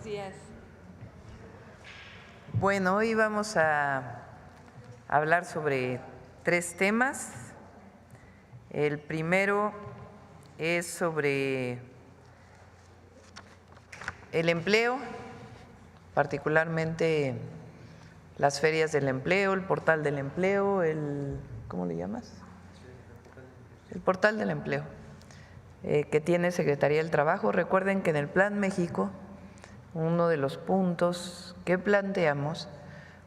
días. Bueno, hoy vamos a hablar sobre 3 temas. El primero es sobre el empleo, particularmente las ferias del empleo, el portal del empleo, ¿cómo le llamas? El portal del empleo que tiene Secretaría del Trabajo. Recuerden que en el Plan México uno de los puntos que planteamos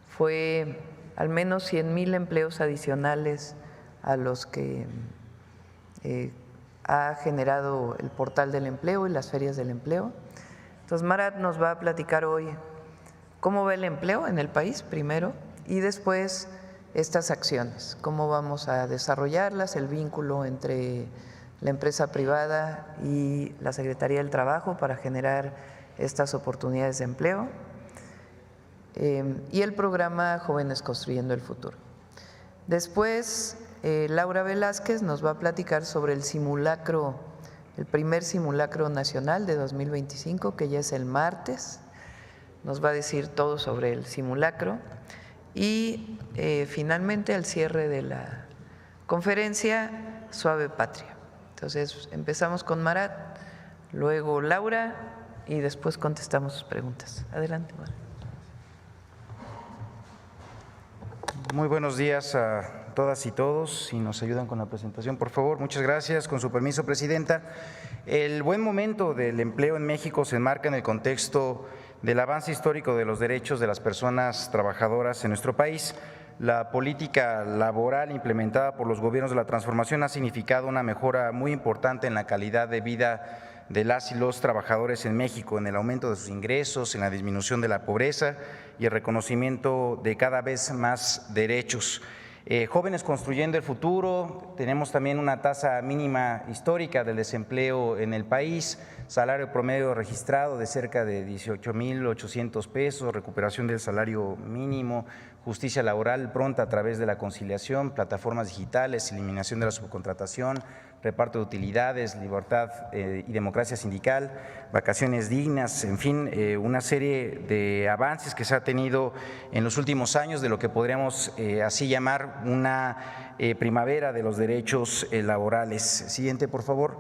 fue al menos 100,000 empleos adicionales a los que ha generado el portal del empleo y las ferias del empleo. Entonces Marat nos va a platicar hoy cómo va el empleo en el país primero y después estas acciones, cómo vamos a desarrollarlas, el vínculo entre la empresa privada y la Secretaría del Trabajo para generar estas oportunidades de empleo y el programa Jóvenes Construyendo el Futuro. Después Laura Velázquez nos va a platicar sobre el simulacro, el primer simulacro nacional de 2025, que ya es el martes. Nos va a decir todo sobre el simulacro y finalmente al cierre de la conferencia Suave Patria. Entonces empezamos con Marat, luego Laura y después contestamos sus preguntas. Adelante, Marat. Muy buenos días a todas y todos. Si nos ayudan con la presentación, por favor. Muchas gracias. Con su permiso, Presidenta. El buen momento del empleo en México se enmarca en el contexto del avance histórico de los derechos de las personas trabajadoras en nuestro país. La política laboral implementada por los gobiernos de la transformación ha significado una mejora muy importante en la calidad de vida de las y los trabajadores en México, en el aumento de sus ingresos, en la disminución de la pobreza y el reconocimiento de cada vez más derechos. Jóvenes construyendo el futuro, tenemos también una tasa mínima histórica del desempleo en el país, salario promedio registrado de cerca de 18,800 pesos, recuperación del salario mínimo, justicia laboral pronta a través de la conciliación, plataformas digitales, eliminación de la subcontratación, reparto de utilidades, libertad y democracia sindical, vacaciones dignas, en fin, una serie de avances que se ha tenido en los últimos años de lo que podríamos así llamar una primavera de los derechos laborales. Siguiente, por favor.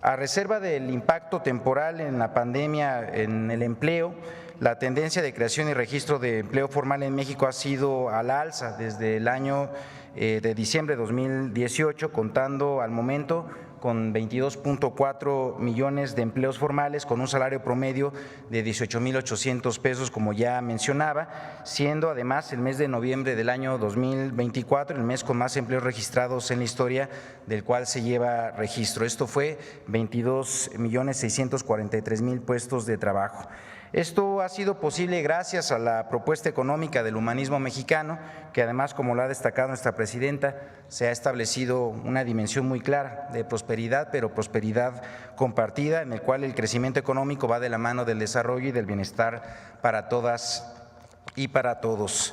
A reserva del impacto temporal en la pandemia en el empleo, la tendencia de creación y registro de empleo formal en México ha sido a la alza desde el año de diciembre de 2018, contando al momento con 22.4 millones de empleos formales con un salario promedio de 18,800 pesos, como ya mencionaba, siendo además el mes de noviembre del año 2024 el mes con más empleos registrados en la historia del cual se lleva registro. Esto fue 22,643,000 puestos de trabajo. Esto ha sido posible gracias a la propuesta económica del humanismo mexicano, que además, como lo ha destacado nuestra presidenta, se ha establecido una dimensión muy clara de prosperidad, pero prosperidad compartida, en el cual el crecimiento económico va de la mano del desarrollo y del bienestar para todas y para todos.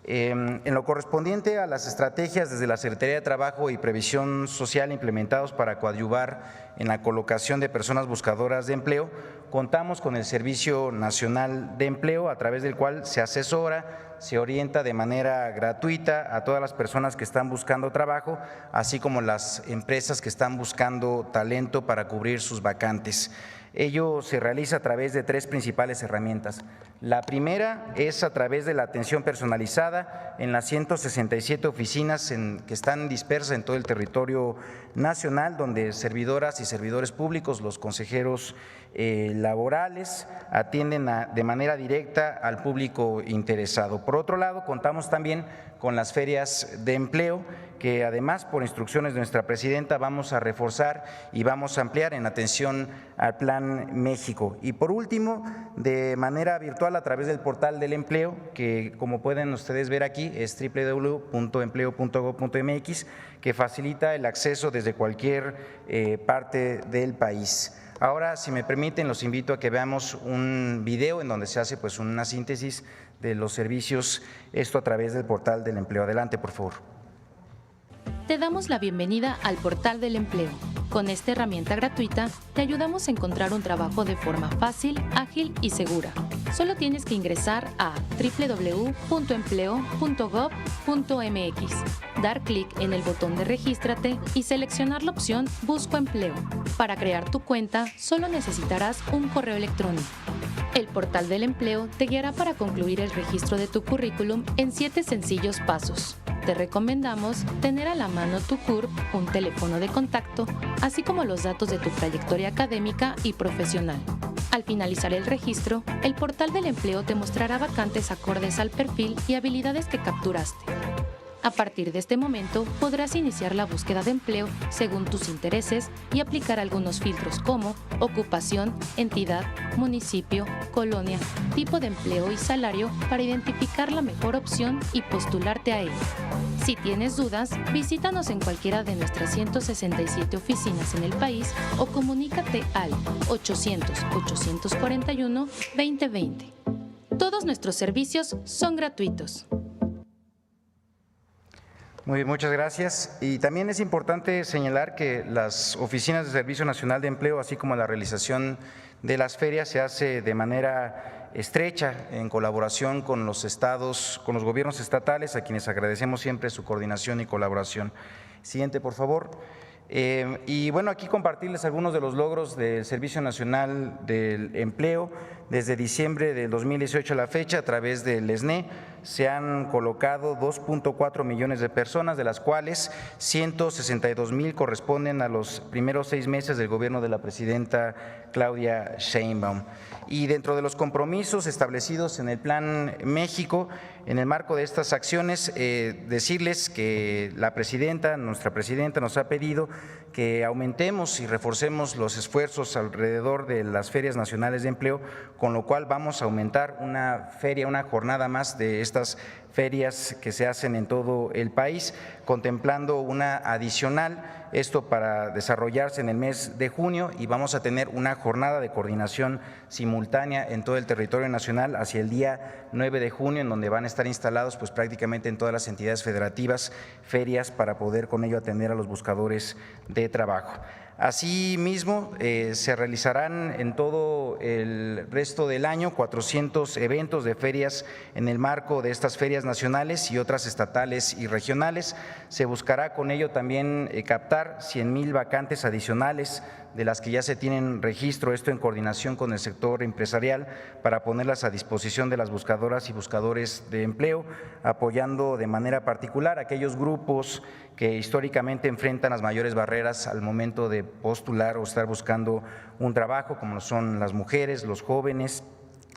En lo correspondiente a las estrategias desde la Secretaría de Trabajo y Previsión Social implementados para coadyuvar en la colocación de personas buscadoras de empleo, contamos con el Servicio Nacional de Empleo, a través del cual se asesora, se orienta de manera gratuita a todas las personas que están buscando trabajo, así como las empresas que están buscando talento para cubrir sus vacantes. Ello se realiza a través de 3 principales herramientas. La primera es a través de la atención personalizada en las 167 oficinas que están dispersas en todo el territorio nacional, donde servidoras y servidores públicos, los consejeros laborales, atienden de manera directa al público interesado. Por otro lado, contamos también con las ferias de empleo, que además, por instrucciones de nuestra presidenta, vamos a reforzar y vamos a ampliar en atención al Plan México. Y por último, de manera virtual a través del portal del empleo, que como pueden ustedes ver aquí es www.empleo.gov.mx, que facilita el acceso desde cualquier parte del país. Ahora, si me permiten, los invito a que veamos un video en donde se hace pues una síntesis de los servicios, esto a través del portal del empleo. Adelante, por favor. Te damos la bienvenida al Portal del Empleo, Con esta herramienta gratuita, te ayudamos a encontrar un trabajo de forma fácil, ágil y segura. Solo tienes que ingresar a www.empleo.gov.mx, dar clic en el botón de Regístrate y seleccionar la opción Busco empleo. Para crear tu cuenta, solo necesitarás un correo electrónico. El portal del empleo te guiará para concluir el registro de tu currículum en 7 sencillos pasos. Te recomendamos tener a la mano tu CURP, un teléfono de contacto, así como los datos de tu trayectoria académica y profesional. Al finalizar el registro, el portal del empleo te mostrará vacantes acordes al perfil y habilidades que capturaste. A partir de este momento, podrás iniciar la búsqueda de empleo según tus intereses y aplicar algunos filtros como ocupación, entidad, municipio, colonia, tipo de empleo y salario para identificar la mejor opción y postularte a él. Si tienes dudas, visítanos en cualquiera de nuestras 167 oficinas en el país o comunícate al 800-841-2020. Todos nuestros servicios son gratuitos. Muy bien, muchas gracias. Y también es importante señalar que las oficinas de Servicio Nacional de Empleo, así como la realización de las ferias, se hace de manera estrecha en colaboración con los estados, con los gobiernos estatales, a quienes agradecemos siempre su coordinación y colaboración. Siguiente, por favor. Y bueno, aquí compartirles algunos de los logros del Servicio Nacional del Empleo. Desde diciembre del 2018 a la fecha, a través del SNE, se han colocado 2.4 millones de personas, de las cuales 162,000 corresponden a los primeros 6 meses del gobierno de la presidenta Claudia Sheinbaum. Y dentro de los compromisos establecidos en el Plan México, en el marco de estas acciones, decirles que nuestra presidenta nos ha pedido que aumentemos y reforcemos los esfuerzos alrededor de las ferias nacionales de empleo, con lo cual vamos a aumentar una jornada más de estas ferias que se hacen en todo el país, contemplando una adicional, esto para desarrollarse en el mes de junio, y vamos a tener una jornada de coordinación simultánea en todo el territorio nacional hacia el día 9 de junio, en donde van a estar instalados pues prácticamente en todas las entidades federativas ferias para poder con ello atender a los buscadores de trabajo. Asimismo, se realizarán en todo el resto del año 400 eventos de ferias en el marco de estas ferias nacionales y otras estatales y regionales. Se buscará con ello también captar 100,000 vacantes adicionales de las que ya se tienen registro, esto en coordinación con el sector empresarial, para ponerlas a disposición de las buscadoras y buscadores de empleo, apoyando de manera particular a aquellos grupos que históricamente enfrentan las mayores barreras al momento de postular o estar buscando un trabajo, como son las mujeres, los jóvenes,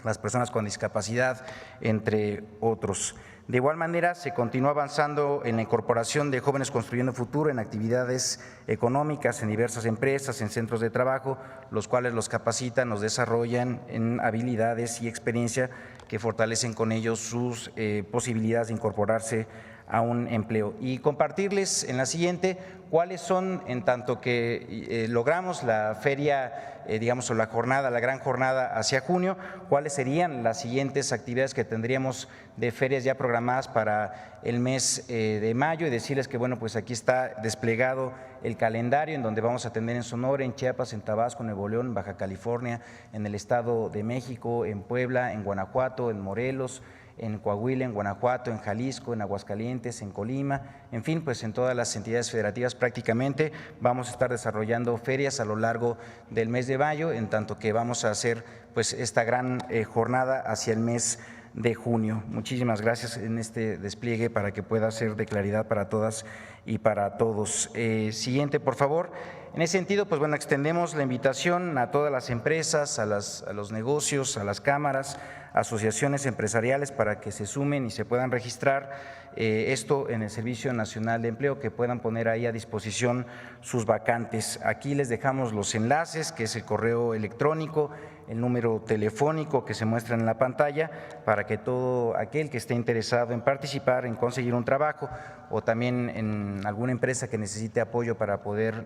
las personas con discapacidad, entre otros. De igual manera, se continúa avanzando en la incorporación de Jóvenes Construyendo Futuro en actividades económicas en diversas empresas, en centros de trabajo, los cuales los capacitan, los desarrollan en habilidades y experiencia que fortalecen con ellos sus posibilidades de incorporarse a un empleo. Y compartirles en la siguiente cuáles son, en tanto que logramos la feria, digamos, o la jornada, la gran jornada hacia junio, cuáles serían las siguientes actividades que tendríamos de ferias ya programadas para el mes de mayo, y decirles que bueno, pues aquí está desplegado el calendario en donde vamos a atender en Sonora, en Chiapas, en Tabasco, en Nuevo León, en Baja California, en el Estado de México, en Puebla, en Guanajuato, en Morelos, en Coahuila, en Guanajuato, en Jalisco, en Aguascalientes, en Colima, en fin, pues en todas las entidades federativas prácticamente vamos a estar desarrollando ferias a lo largo del mes de mayo, en tanto que vamos a hacer pues esta gran jornada hacia el mes de junio. Muchísimas gracias en este despliegue para que pueda ser de claridad para todas y para todos. Siguiente, por favor. En ese sentido, pues bueno, extendemos la invitación a todas las empresas, a los negocios, a las cámaras, asociaciones empresariales para que se sumen y se puedan registrar esto en el Servicio Nacional de Empleo, que puedan poner ahí a disposición sus vacantes. Aquí les dejamos los enlaces, que es el correo electrónico, el número telefónico que se muestra en la pantalla, para que todo aquel que esté interesado en participar, en conseguir un trabajo o también en alguna empresa que necesite apoyo para poder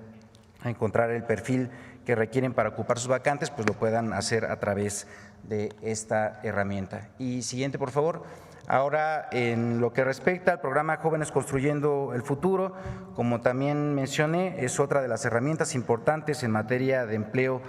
encontrar el perfil que requieren para ocupar sus vacantes, pues lo puedan hacer a través de esta herramienta. Y siguiente, por favor. Ahora, en lo que respecta al programa Jóvenes Construyendo el Futuro, como también mencioné, es otra de las herramientas importantes en materia de empleo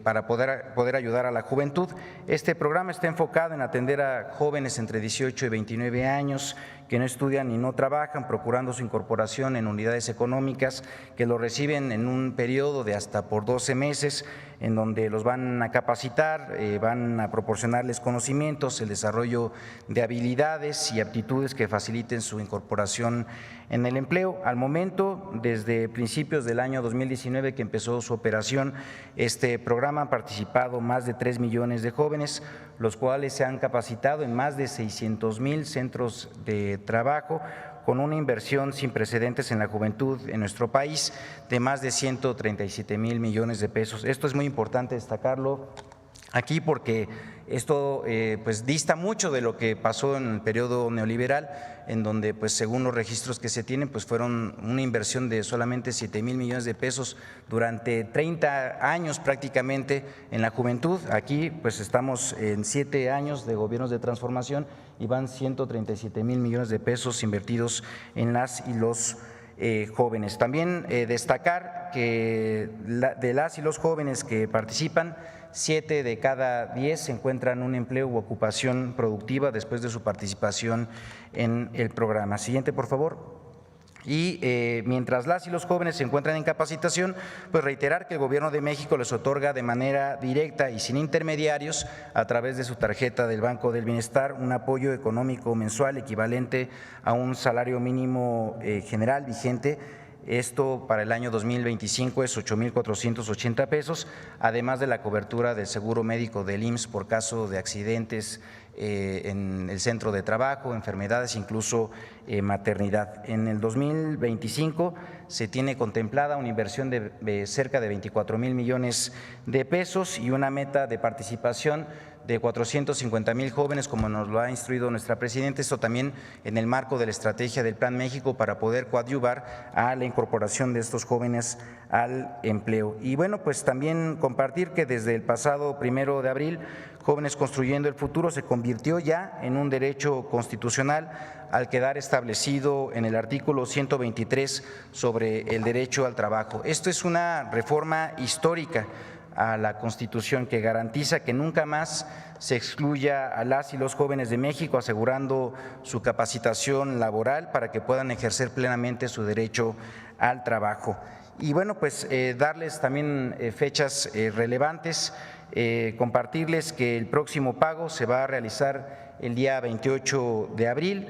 para poder ayudar a la juventud. Este programa está enfocado en atender a jóvenes entre 18 y 29 años que no estudian y no trabajan, procurando su incorporación en unidades económicas que lo reciben en un periodo de hasta por 12 meses, en donde los van a capacitar, van a proporcionarles conocimientos, el desarrollo de habilidades y aptitudes que faciliten su incorporación en el empleo. Al momento, desde principios del año 2019 que empezó su operación, este programa han participado más de 3 millones de jóvenes, los cuales se han capacitado en más de 600,000 centros de trabajo, con una inversión sin precedentes en la juventud en nuestro país de más de 137,000 millones de pesos. Esto es muy importante destacarlo aquí porque esto pues dista mucho de lo que pasó en el periodo neoliberal, en donde pues según los registros que se tienen pues fueron una inversión de solamente 7,000 millones de pesos durante 30 años prácticamente en la juventud. Aquí pues estamos en 7 años de gobiernos de transformación y van 137,000 millones de pesos invertidos en las y los jóvenes. También destacar que de las y los jóvenes que participan, 7 de cada 10 se encuentran un empleo u ocupación productiva después de su participación en el programa. Siguiente, por favor. Y mientras las y los jóvenes se encuentran en capacitación, pues reiterar que el Gobierno de México les otorga de manera directa y sin intermediarios, a través de su tarjeta del Banco del Bienestar, un apoyo económico mensual equivalente a un salario mínimo general vigente. Esto para el año 2025 es 8,480 pesos, además de la cobertura del seguro médico del IMSS por caso de accidentes en el centro de trabajo, enfermedades, incluso maternidad. En el 2025 se tiene contemplada una inversión de cerca de 24,000 millones de pesos y una meta de participación de 450,000 jóvenes, como nos lo ha instruido nuestra presidenta, esto también en el marco de la estrategia del Plan México para poder coadyuvar a la incorporación de estos jóvenes al empleo. Y bueno, pues también compartir que desde el pasado 1 de abril, Jóvenes Construyendo el Futuro se convirtió ya en un derecho constitucional al quedar establecido en el artículo 123 sobre el derecho al trabajo. Esto es una reforma histórica a la Constitución que garantiza que nunca más se excluya a las y los jóvenes de México, asegurando su capacitación laboral para que puedan ejercer plenamente su derecho al trabajo. Y bueno, pues darles también fechas relevantes, compartirles que el próximo pago se va a realizar el día 28 de abril.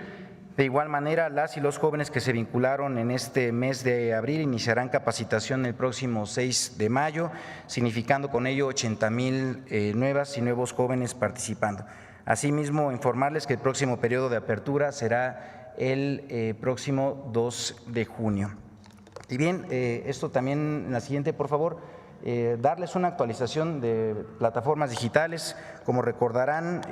De igual manera, las y los jóvenes que se vincularon en este mes de abril iniciarán capacitación el próximo 6 de mayo, significando con ello 80,000 nuevas y nuevos jóvenes participando. Asimismo, informarles que el próximo periodo de apertura será el próximo 2 de junio. Y bien, esto también en la siguiente, por favor. Darles una actualización de plataformas digitales. Como recordarán,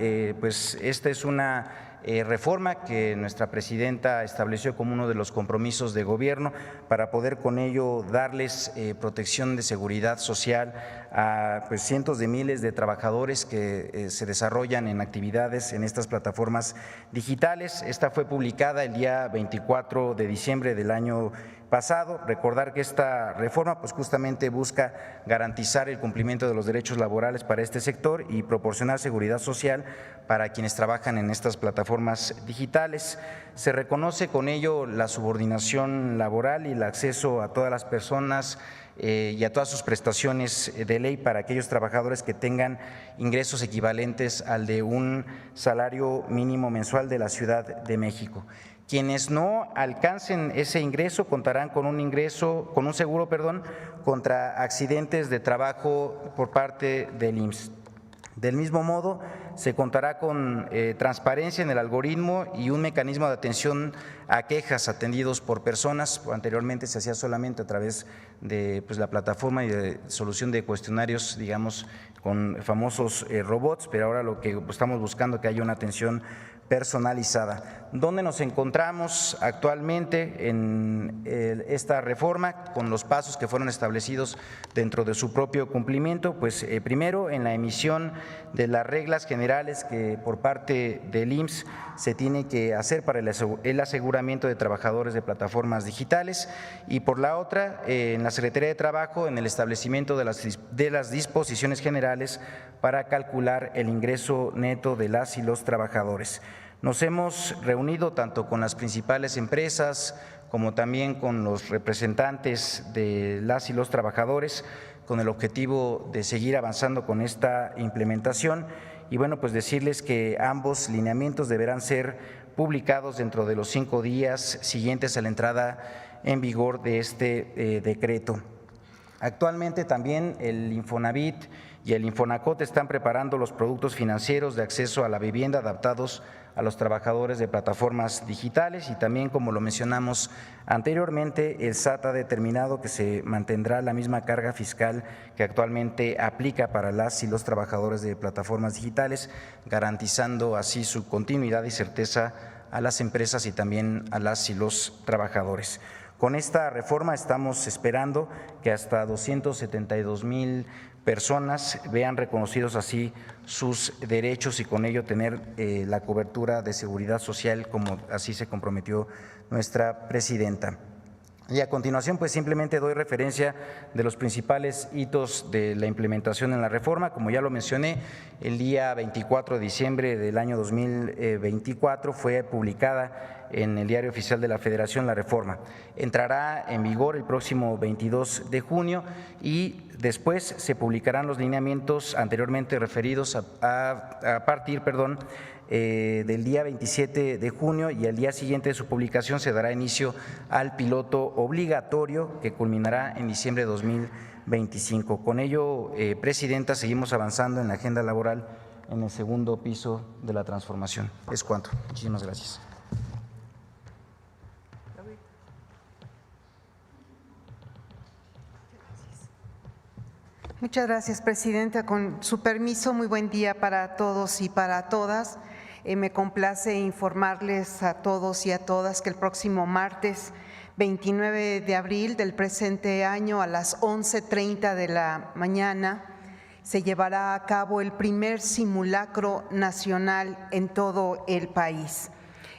pues esta es una reforma que nuestra presidenta estableció como uno de los compromisos de gobierno para poder con ello darles protección de seguridad social a pues, cientos de miles de trabajadores que se desarrollan en actividades en estas plataformas digitales. Esta fue publicada el día 24 de diciembre del año pasado. Recordar que esta reforma pues justamente busca garantizar el cumplimiento de los derechos laborales para este sector y proporcionar seguridad social para quienes trabajan en estas plataformas digitales. Se reconoce con ello la subordinación laboral y el acceso a todas las personas y a todas sus prestaciones de ley para aquellos trabajadores que tengan ingresos equivalentes al de un salario mínimo mensual de la Ciudad de México. Quienes no alcancen ese ingreso contarán con un seguro contra accidentes de trabajo por parte del IMSS. Del mismo modo, se contará con transparencia en el algoritmo y un mecanismo de atención a quejas atendidos por personas. Anteriormente se hacía solamente a través de pues, la plataforma y de solución de cuestionarios, digamos, con famosos robots, pero ahora lo que estamos buscando es que haya una atención personalizada. ¿Dónde nos encontramos actualmente en esta reforma con los pasos que fueron establecidos dentro de su propio cumplimiento? Pues primero, en la emisión de las reglas generales que por parte del IMSS se tiene que hacer para el aseguramiento de trabajadores de plataformas digitales, y por la otra, en la Secretaría de Trabajo, en el establecimiento de las disposiciones generales para calcular el ingreso neto de las y los trabajadores. Nos hemos reunido tanto con las principales empresas como también con los representantes de las y los trabajadores con el objetivo de seguir avanzando con esta implementación. Y bueno, pues decirles que ambos lineamientos deberán ser publicados dentro de los 5 días siguientes a la entrada en vigor de este decreto. Actualmente también el Infonavit y el Infonacot están preparando los productos financieros de acceso a la vivienda adaptados a los trabajadores de plataformas digitales, y también, como lo mencionamos anteriormente, el SAT ha determinado que se mantendrá la misma carga fiscal que actualmente aplica para las y los trabajadores de plataformas digitales, garantizando así su continuidad y certeza a las empresas y también a las y los trabajadores. Con esta reforma estamos esperando que hasta 272,000 personas vean reconocidos así sus derechos y con ello tener la cobertura de seguridad social, como así se comprometió nuestra presidenta. Y a continuación, pues simplemente doy referencia de los principales hitos de la implementación en la reforma. Como ya lo mencioné, el día 24 de diciembre del año 2024 fue publicada en el Diario Oficial de la Federación la reforma. Entrará en vigor el próximo 22 de junio y después se publicarán los lineamientos anteriormente referidos a partir del día 27 de junio, y al día siguiente de su publicación se dará inicio al piloto obligatorio que culminará en diciembre de 2025. Con ello, Presidenta, seguimos avanzando en la agenda laboral en el segundo piso de la transformación. Es cuanto. Muchísimas gracias. Muchas gracias, Presidenta. Con su permiso, muy buen día para todos y para todas. Me complace informarles a todos y a todas que el próximo martes 29 de abril del presente año a las 11:30 de la mañana se llevará a cabo el primer simulacro nacional en todo el país.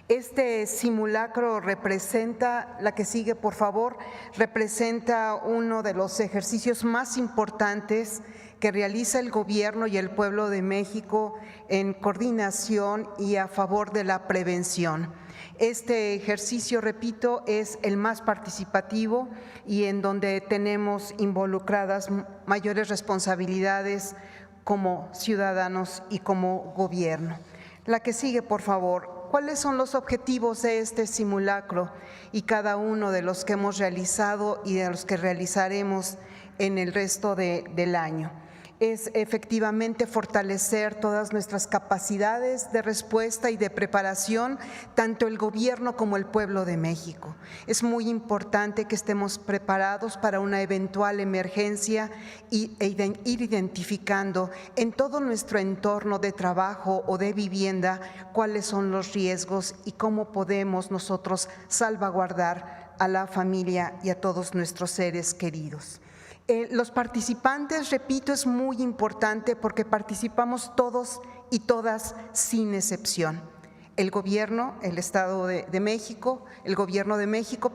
Este simulacro representa, la que sigue por favor, representa uno de los ejercicios más importantes que realiza el Gobierno y el pueblo de México en coordinación y a favor de la prevención. Este ejercicio, repito, es el más participativo y en donde tenemos involucradas mayores responsabilidades como ciudadanos y como Gobierno. La que sigue, por favor. ¿Cuáles son los objetivos de este simulacro y cada uno de los que hemos realizado y de los que realizaremos en el resto del año? Es efectivamente fortalecer todas nuestras capacidades de respuesta y de preparación, tanto el Gobierno como el pueblo de México. Es muy importante que estemos preparados para una eventual emergencia e ir identificando en todo nuestro entorno de trabajo o de vivienda cuáles son los riesgos y cómo podemos nosotros salvaguardar a la familia y a todos nuestros seres queridos. Los participantes, repito, es muy importante porque participamos todos y todas sin excepción. El Gobierno, el Estado de México, el Gobierno de México,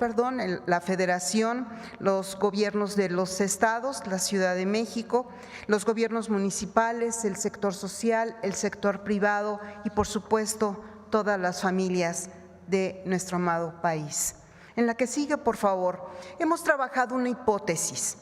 la Federación, los gobiernos de los estados, la Ciudad de México, los gobiernos municipales, el sector social, el sector privado y, por supuesto, todas las familias de nuestro amado país. En la que sigue, por favor, hemos trabajado una hipótesis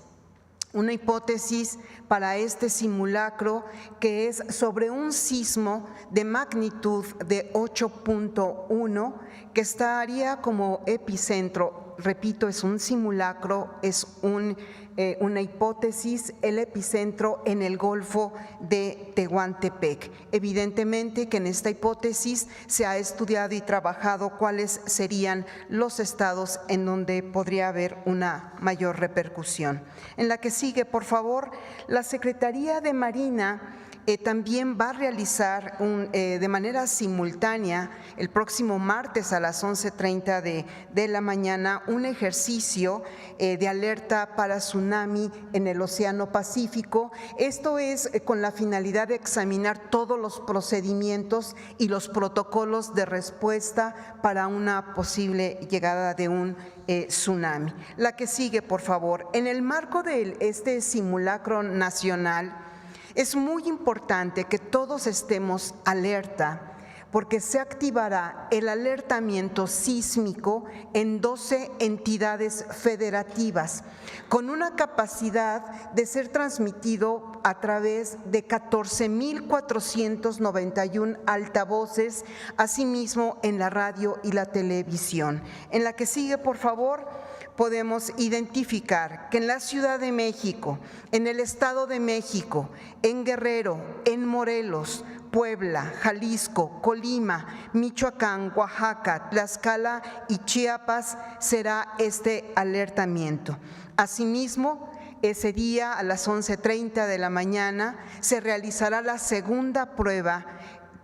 para este simulacro que es sobre un sismo de magnitud de 8.1 que estaría como epicentro. Repito, es un simulacro, es una hipótesis, el epicentro en el Golfo de Tehuantepec. Evidentemente que en esta hipótesis se ha estudiado y trabajado cuáles serían los estados en donde podría haber una mayor repercusión. En la que sigue, por favor, la Secretaría de Marina también va a realizar de manera simultánea el próximo martes a las 11:30 de la mañana un ejercicio de alerta para tsunami en el Océano Pacífico. Esto es con la finalidad de examinar todos los procedimientos y los protocolos de respuesta para una posible llegada de un tsunami. La que sigue, por favor. En el marco de este simulacro nacional, es muy importante que todos estemos alerta porque se activará el alertamiento sísmico en 12 entidades federativas, con una capacidad de ser transmitido a través de 14,491 altavoces, asimismo en la radio y la televisión. En la que sigue, por favor, podemos identificar que en la Ciudad de México, en el Estado de México, en Guerrero, en Morelos, Puebla, Jalisco, Colima, Michoacán, Oaxaca, Tlaxcala y Chiapas será este alertamiento. Asimismo, ese día a las 11:30 de la mañana se realizará la segunda prueba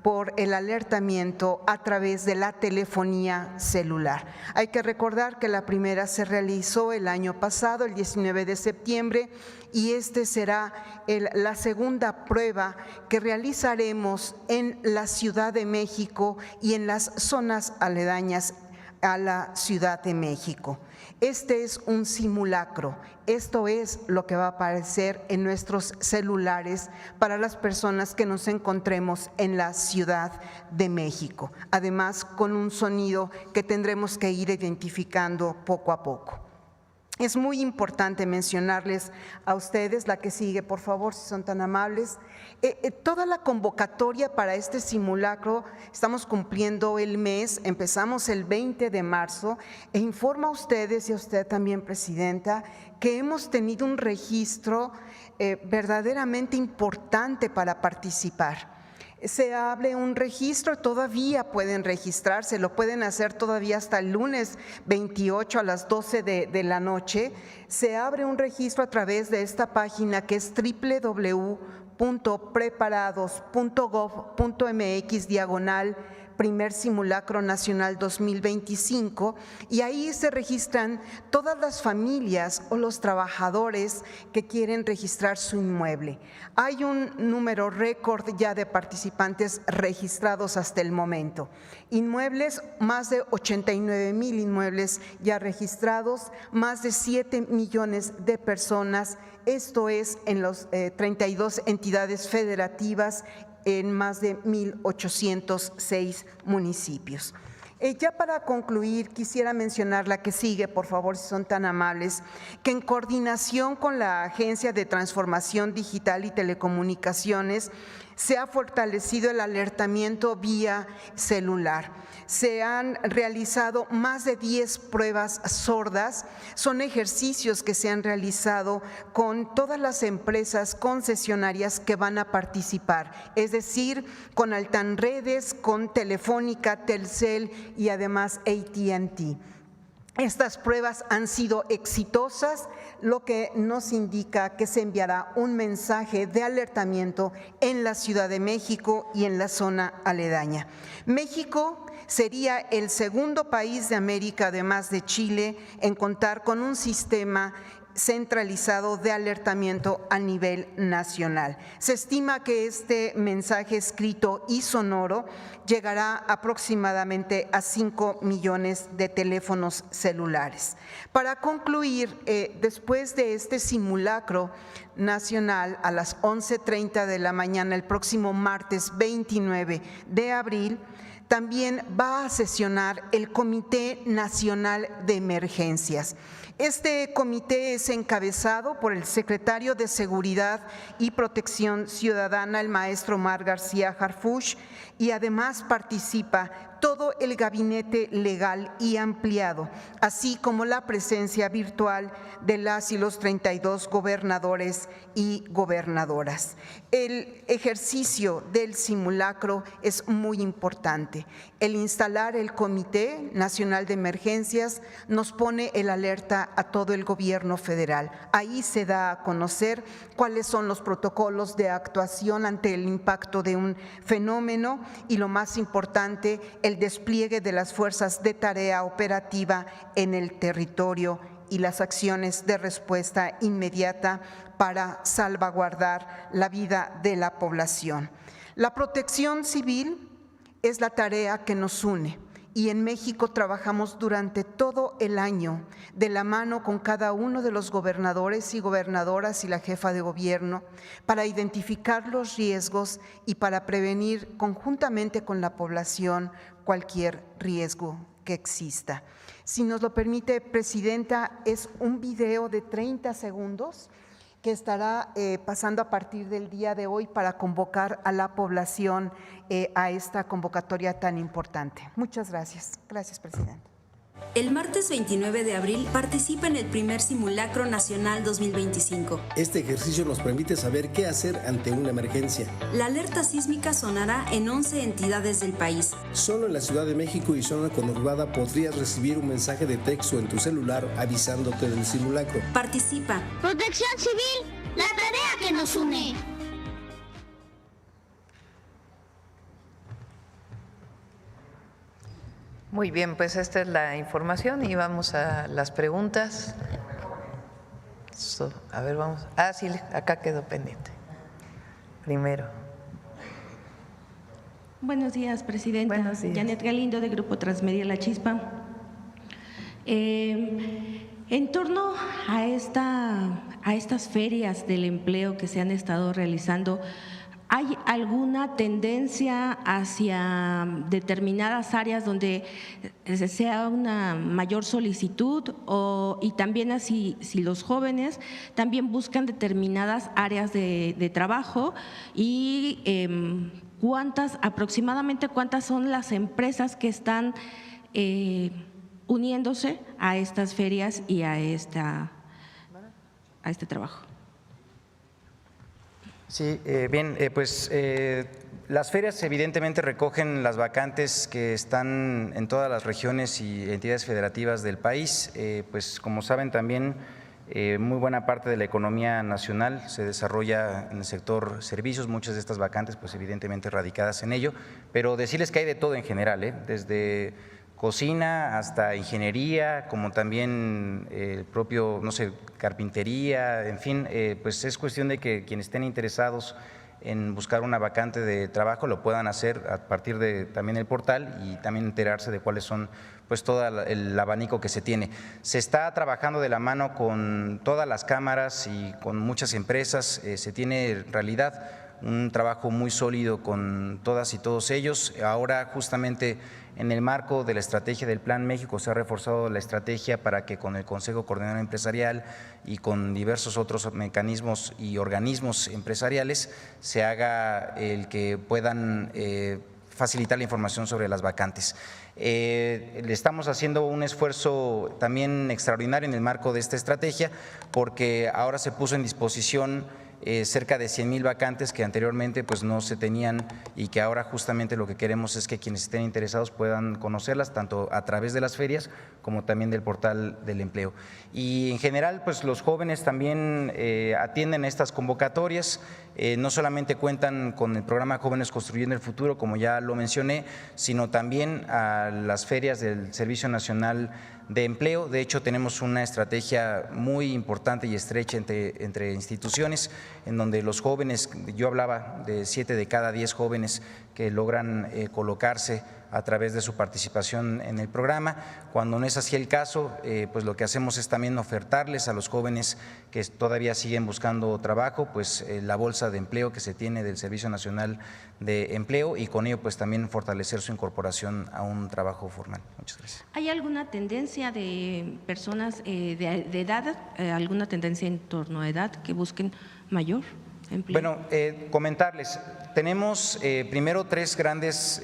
por el alertamiento a través de la telefonía celular. Hay que recordar que la primera se realizó el año pasado, el 19 de septiembre, y este será la segunda prueba que realizaremos en la Ciudad de México y en las zonas aledañas a la Ciudad de México. Este es un simulacro, esto es lo que va a aparecer en nuestros celulares para las personas que nos encontremos en la Ciudad de México, además con un sonido que tendremos que ir identificando poco a poco. Es muy importante mencionarles a ustedes, la que sigue, por favor, si son tan amables, toda la convocatoria para este simulacro, estamos cumpliendo el mes, empezamos el 20 de marzo, e informo a ustedes y a usted también, Presidenta, que hemos tenido un registro verdaderamente importante para participar. Se abre un registro, todavía pueden registrarse, lo pueden hacer todavía hasta el lunes 28 a las 12 de la noche. Se abre un registro a través de esta página que es www.preparados.gov.mx/ Primer Simulacro Nacional 2025, y ahí se registran todas las familias o los trabajadores que quieren registrar su inmueble. Hay un número récord ya de participantes registrados hasta el momento. Inmuebles, más de 89,000 inmuebles ya registrados, más de 7 millones de personas, esto es en los 32 entidades federativas en más de 1,806 municipios. Ya para concluir, quisiera mencionar la que sigue, por favor, si son tan amables, que en coordinación con la Agencia de Transformación Digital y Telecomunicaciones se ha fortalecido el alertamiento vía celular. Se han realizado más de 10 pruebas sordas, son ejercicios que se han realizado con todas las empresas concesionarias que van a participar, es decir, con Altanredes, con Telefónica, Telcel y además AT&T. Estas pruebas han sido exitosas, lo que nos indica que se enviará un mensaje de alertamiento en la Ciudad de México y en la zona aledaña. México sería el segundo país de América, además de Chile, en contar con un sistema centralizado de alertamiento a nivel nacional. Se estima que este mensaje escrito y sonoro llegará aproximadamente a 5 millones de teléfonos celulares. Para concluir, después de este simulacro nacional a las 11:30 de la mañana, el próximo martes 29 de abril, también va a sesionar el Comité Nacional de Emergencias. Este comité es encabezado por el secretario de Seguridad y Protección Ciudadana, el maestro Omar García Harfuch, y además participa todo el gabinete legal y ampliado, así como la presencia virtual de las y los 32 gobernadores y gobernadoras. El ejercicio del simulacro es muy importante. El instalar el Comité Nacional de Emergencias nos pone el alerta a todo el gobierno federal. Ahí se da a conocer cuáles son los protocolos de actuación ante el impacto de un fenómeno y, lo más importante, el despliegue de las fuerzas de tarea operativa en el territorio y las acciones de respuesta inmediata para salvaguardar la vida de la población. La protección civil es la tarea que nos une y en México trabajamos durante todo el año de la mano con cada uno de los gobernadores y gobernadoras y la jefa de gobierno para identificar los riesgos y para prevenir conjuntamente con la población cualquier riesgo que exista. Si nos lo permite, Presidenta, es un video de 30 segundos que estará pasando a partir del día de hoy para convocar a la población a esta convocatoria tan importante. Muchas gracias. Gracias, Presidenta. El martes 29 de abril participa en el primer Simulacro Nacional 2025. Este ejercicio nos permite saber qué hacer ante una emergencia. La alerta sísmica sonará en 11 entidades del país. Solo en la Ciudad de México y zona conurbada podrías recibir un mensaje de texto en tu celular avisándote del simulacro. Participa. Protección Civil, la tarea que nos une. Muy bien, pues esta es la información y vamos a las preguntas. A ver, vamos. Sí, acá quedó pendiente. Primero. Buenos días, Presidenta. Buenos días. Janet Galindo, de Grupo Transmedia La Chispa. En torno a estas ferias del empleo que se han estado realizando, ¿hay alguna tendencia hacia determinadas áreas donde sea una mayor solicitud y también así si los jóvenes también buscan determinadas áreas de trabajo y aproximadamente cuántas son las empresas que están uniéndose a estas ferias y a este trabajo? Sí, bien, las ferias evidentemente recogen las vacantes que están en todas las regiones y entidades federativas del país. Pues como saben también, muy buena parte de la economía nacional se desarrolla en el sector servicios, muchas de estas vacantes pues evidentemente radicadas en ello, pero decirles que hay de todo en general, desde cocina hasta ingeniería, como también el propio, no sé, carpintería, en fin, pues es cuestión de que quienes estén interesados en buscar una vacante de trabajo lo puedan hacer a partir de también el portal y también enterarse de cuáles son pues todo el abanico que se tiene. Se está trabajando de la mano con todas las cámaras y con muchas empresas, se tiene en realidad un trabajo muy sólido con todas y todos ellos. Ahora justamente en el marco de la estrategia del Plan México se ha reforzado la estrategia para que con el Consejo Coordinador Empresarial y con diversos otros mecanismos y organismos empresariales se haga el que puedan facilitar la información sobre las vacantes. Le estamos haciendo un esfuerzo también extraordinario en el marco de esta estrategia porque ahora se puso en disposición cerca de 100,000 vacantes que anteriormente pues no se tenían y que ahora justamente lo que queremos es que quienes estén interesados puedan conocerlas tanto a través de las ferias como también del portal del empleo. Y en general pues los jóvenes también atienden a estas convocatorias, no solamente cuentan con el programa Jóvenes Construyendo el Futuro, como ya lo mencioné, sino también a las ferias del Servicio Nacional de Empleo. De hecho, tenemos una estrategia muy importante y estrecha entre instituciones, en donde los jóvenes, yo hablaba de 7 de cada 10 jóvenes que logran colocarse a través de su participación en el programa. Cuando no es así el caso, pues lo que hacemos es también ofertarles a los jóvenes que todavía siguen buscando trabajo, pues la bolsa de empleo que se tiene del Servicio Nacional de Empleo y con ello pues también fortalecer su incorporación a un trabajo formal. Muchas gracias. ¿Hay alguna tendencia de personas de edad, alguna tendencia en torno a edad que busquen mayor empleo? Bueno, comentarles, tenemos primero 3 grandes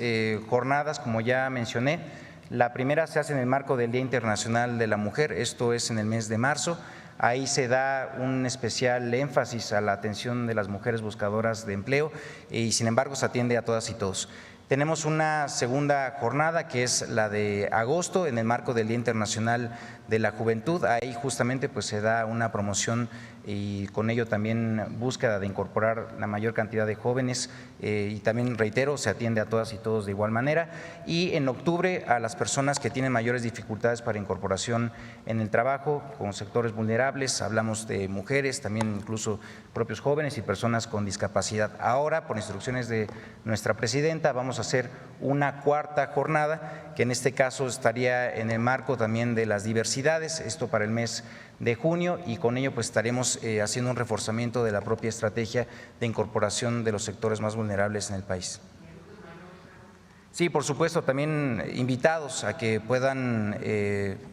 jornadas, como ya mencioné. La primera se hace en el marco del Día Internacional de la Mujer, esto es en el mes de marzo. Ahí se da un especial énfasis a la atención de las mujeres buscadoras de empleo y sin embargo se atiende a todas y todos. Tenemos una segunda jornada que es la de agosto en el marco del Día Internacional de la Juventud. Ahí justamente pues se da una promoción y con ello también búsqueda de incorporar la mayor cantidad de jóvenes y también reitero, se atiende a todas y todos de igual manera. Y en octubre a las personas que tienen mayores dificultades para incorporación en el trabajo, con sectores vulnerables, hablamos de mujeres, también incluso propios jóvenes y personas con discapacidad. Ahora, por instrucciones de nuestra presidenta, vamos a hacer una cuarta jornada, que en este caso estaría en el marco también de las diversidades, esto para el mes de junio, y con ello pues estaremos haciendo un reforzamiento de la propia estrategia de incorporación de los sectores más vulnerables en el país. Sí, por supuesto, también invitados a que puedan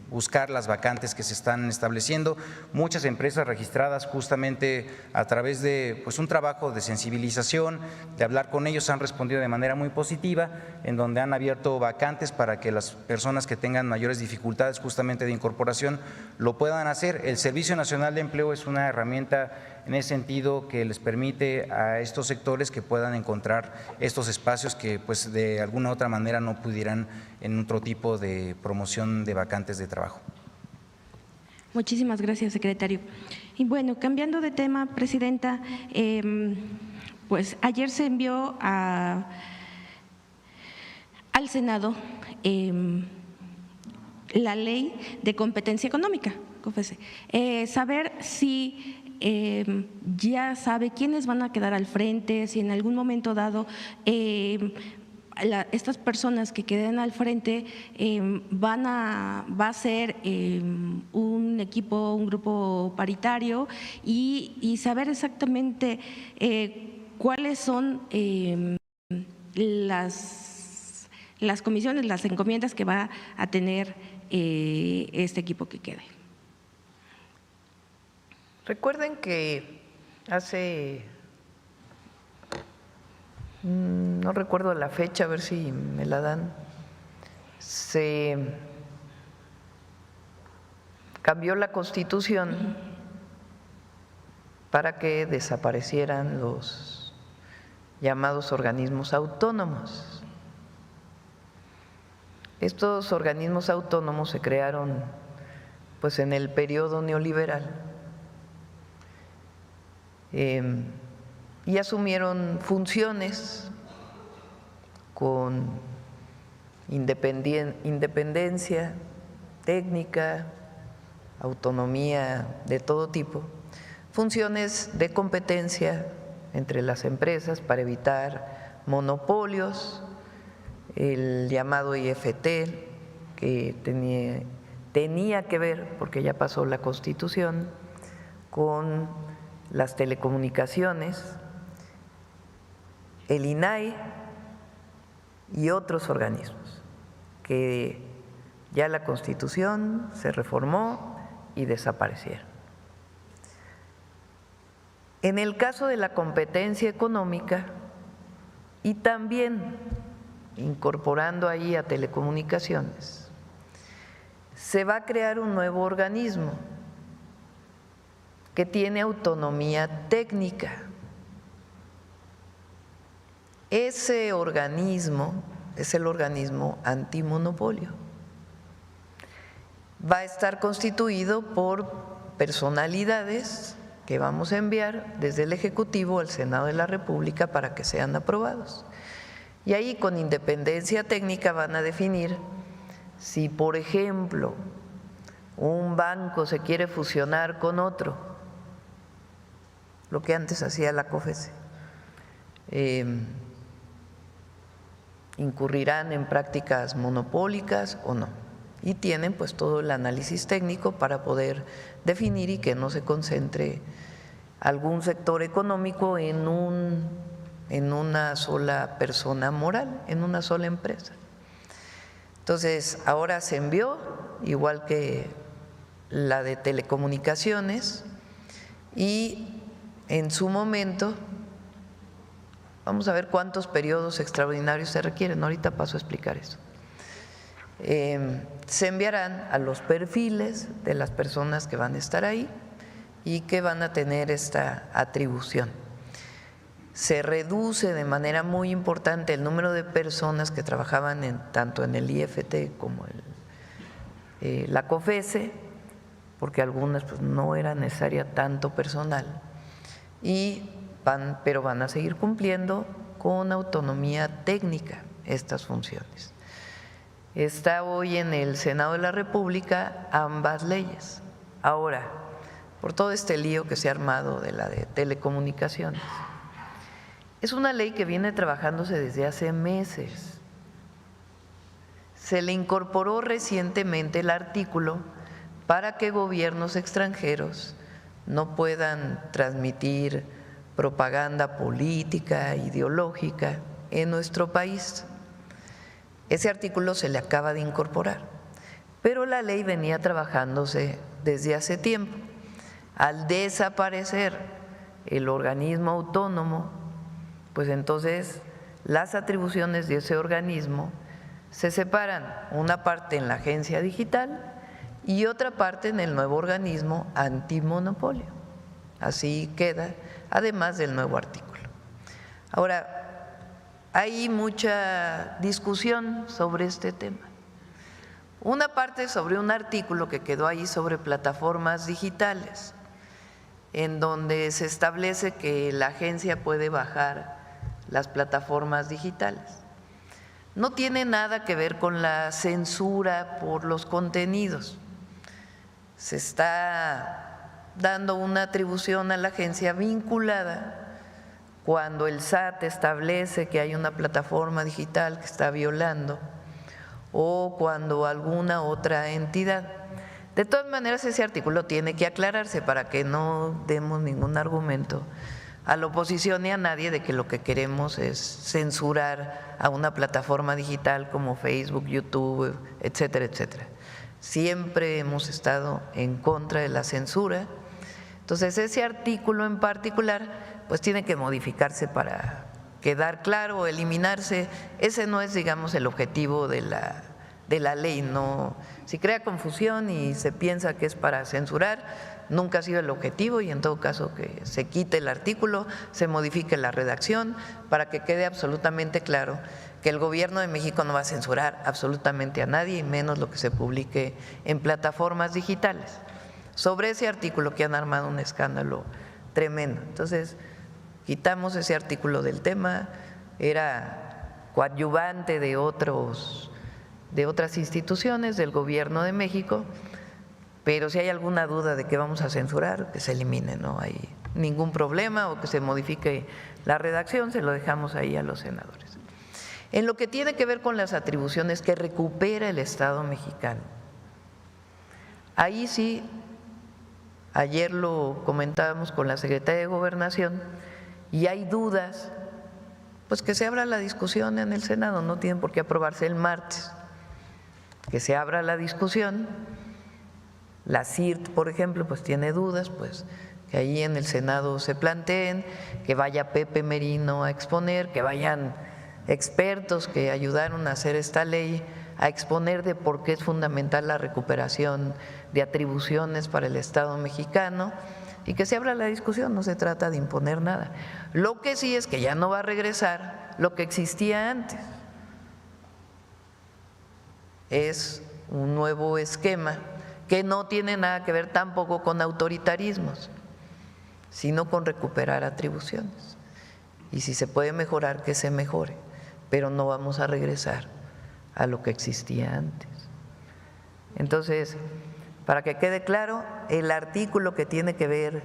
buscar las vacantes que se están estableciendo. Muchas empresas registradas justamente a través de pues, un trabajo de sensibilización, de hablar con ellos, han respondido de manera muy positiva, en donde han abierto vacantes para que las personas que tengan mayores dificultades justamente de incorporación lo puedan hacer. El Servicio Nacional de Empleo es una herramienta en ese sentido que les permite a estos sectores que puedan encontrar estos espacios que pues de alguna otra manera no pudieran en otro tipo de promoción de vacantes de trabajo. Muchísimas gracias, secretario. Y bueno, cambiando de tema, presidenta, pues ayer se envió al Senado la ley de competencia económica, COFESE. Saber si ya sabe quiénes van a quedar al frente, si en algún momento dado estas personas que queden al frente va a ser un equipo, un grupo paritario y saber exactamente cuáles son las comisiones, las encomiendas que va a tener este equipo que quede. Recuerden que hace, no recuerdo la fecha, a ver si me la dan, se cambió la Constitución para que desaparecieran los llamados organismos autónomos. Estos organismos autónomos se crearon pues en el periodo neoliberal. Y asumieron funciones con independencia técnica, autonomía de todo tipo, funciones de competencia entre las empresas para evitar monopolios, el llamado IFT, que tenía que ver, porque ya pasó la Constitución, con las telecomunicaciones, el INAI y otros organismos que ya la Constitución se reformó y desaparecieron. En el caso de la competencia económica y también incorporando ahí a telecomunicaciones, se va a crear un nuevo organismo que tiene autonomía técnica. Ese organismo es el organismo antimonopolio. Va a estar constituido por personalidades que vamos a enviar desde el Ejecutivo al Senado de la República para que sean aprobados. Y ahí con independencia técnica van a definir si, por ejemplo, un banco se quiere fusionar con otro, lo que antes hacía la COFESE, incurrirán en prácticas monopólicas o no. Y tienen pues todo el análisis técnico para poder definir y que no se concentre algún sector económico en una sola persona moral, en una sola empresa. Entonces, ahora se envió, igual que la de telecomunicaciones, y en su momento, vamos a ver cuántos periodos extraordinarios se requieren, ahorita paso a explicar eso. Se enviarán a los perfiles de las personas que van a estar ahí y que van a tener esta atribución. Se reduce de manera muy importante el número de personas que trabajaban tanto en el IFT como en la COFESE, porque algunas pues, no era necesaria tanto personal, pero van a seguir cumpliendo con autonomía técnica estas funciones. Está hoy en el Senado de la República ambas leyes. Ahora, por todo este lío que se ha armado de la de telecomunicaciones, es una ley que viene trabajándose desde hace meses. Se le incorporó recientemente el artículo para que gobiernos extranjeros no puedan transmitir propaganda política, ideológica en nuestro país. Ese artículo se le acaba de incorporar, pero la ley venía trabajándose desde hace tiempo. Al desaparecer el organismo autónomo, pues entonces las atribuciones de ese organismo se separan, una parte en la agencia digital y otra parte en el nuevo organismo antimonopolio. Así queda, además del nuevo artículo. Ahora, hay mucha discusión sobre este tema. Una parte sobre un artículo que quedó ahí sobre plataformas digitales, en donde se establece que la agencia puede bajar las plataformas digitales. No tiene nada que ver con la censura por los contenidos. Se está dando una atribución a la agencia vinculada cuando el SAT establece que hay una plataforma digital que está violando o cuando alguna otra entidad. De todas maneras, ese artículo tiene que aclararse para que no demos ningún argumento a la oposición ni a nadie de que lo que queremos es censurar a una plataforma digital como Facebook, YouTube, etcétera, etcétera. Siempre hemos estado en contra de la censura. Entonces, ese artículo en particular pues tiene que modificarse para quedar claro o eliminarse. Ese no es, digamos, el objetivo de la ley. No, si crea confusión y se piensa que es para censurar, nunca ha sido el objetivo, y en todo caso que se quite el artículo, se modifique la redacción para que quede absolutamente claro que el gobierno de México no va a censurar absolutamente a nadie, y menos lo que se publique en plataformas digitales. Sobre ese artículo que han armado un escándalo tremendo. Entonces, quitamos ese artículo del tema, era coadyuvante de otras instituciones del gobierno de México, pero si hay alguna duda de que vamos a censurar, que se elimine, no hay ningún problema, o que se modifique la redacción, se lo dejamos ahí a los senadores. En lo que tiene que ver con las atribuciones que recupera el Estado mexicano, ahí sí, ayer lo comentábamos con la Secretaría de Gobernación, y hay dudas, pues que se abra la discusión en el Senado, no tienen por qué aprobarse el martes, que se abra la discusión. La CIRT, por ejemplo, pues tiene dudas, pues que ahí en el Senado se planteen, que vaya Pepe Merino a exponer, que vayan expertos que ayudaron a hacer esta ley a exponer de por qué es fundamental la recuperación de atribuciones para el Estado mexicano, y que se abra la discusión. No se trata de imponer nada. Lo que sí es que ya no va a regresar lo que existía antes. Es un nuevo esquema que no tiene nada que ver tampoco con autoritarismos, sino con recuperar atribuciones. Y si se puede mejorar, que se mejore, pero no vamos a regresar a lo que existía antes. Entonces, para que quede claro, el artículo que tiene que ver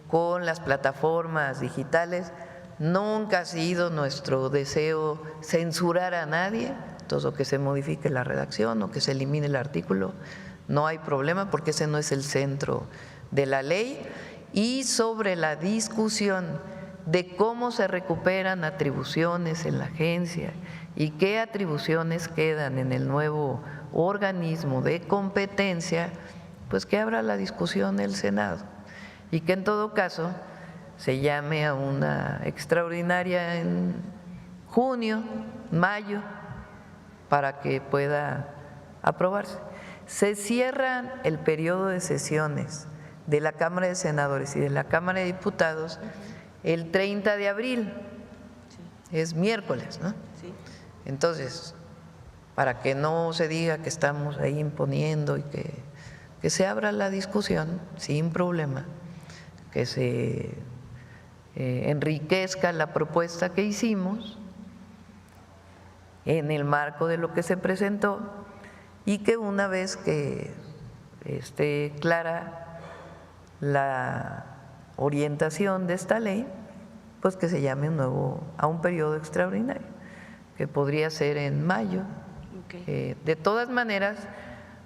con las plataformas digitales, nunca ha sido nuestro deseo censurar a nadie. Todo que se modifique la redacción o que se elimine el artículo, no hay problema, porque ese no es el centro de la ley. Y sobre la discusión de cómo se recuperan atribuciones en la agencia y qué atribuciones quedan en el nuevo organismo de competencia, pues que abra la discusión el Senado, y que en todo caso se llame a una extraordinaria en junio, mayo, para que pueda aprobarse. Se cierra el periodo de sesiones de la Cámara de Senadores y de la Cámara de Diputados el 30 de abril, es miércoles, ¿no? Entonces, para que no se diga que estamos ahí imponiendo y que se abra la discusión sin problema, que se enriquezca la propuesta que hicimos en el marco de lo que se presentó y que una vez que esté clara la orientación de esta ley, pues que se llame a un periodo extraordinario, que podría ser en mayo. De todas maneras,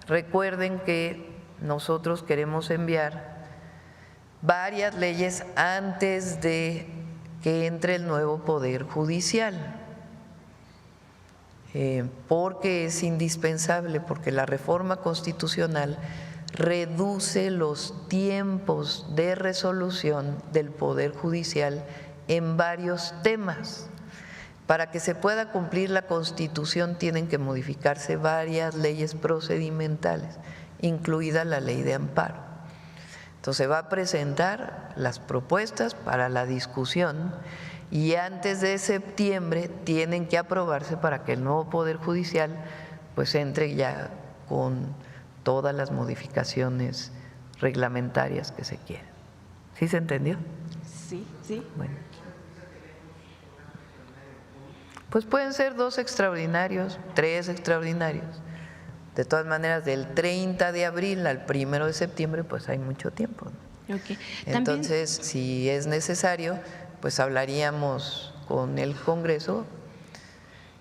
recuerden que nosotros queremos enviar varias leyes antes de que entre el nuevo Poder Judicial, porque es indispensable, porque la reforma constitucional reduce los tiempos de resolución del Poder Judicial en varios temas. Para que se pueda cumplir la Constitución tienen que modificarse varias leyes procedimentales, incluida la Ley de Amparo. Entonces va a presentar las propuestas para la discusión y antes de septiembre tienen que aprobarse para que el nuevo Poder Judicial pues entre ya con todas las modificaciones reglamentarias que se quieran. ¿Sí se entendió? Sí, sí. Bueno. Pues pueden ser 2 extraordinarios, 3 extraordinarios. De todas maneras, del 30 de abril al 1 de septiembre, pues hay mucho tiempo, ¿no? Okay. Entonces, si es necesario, pues hablaríamos con el Congreso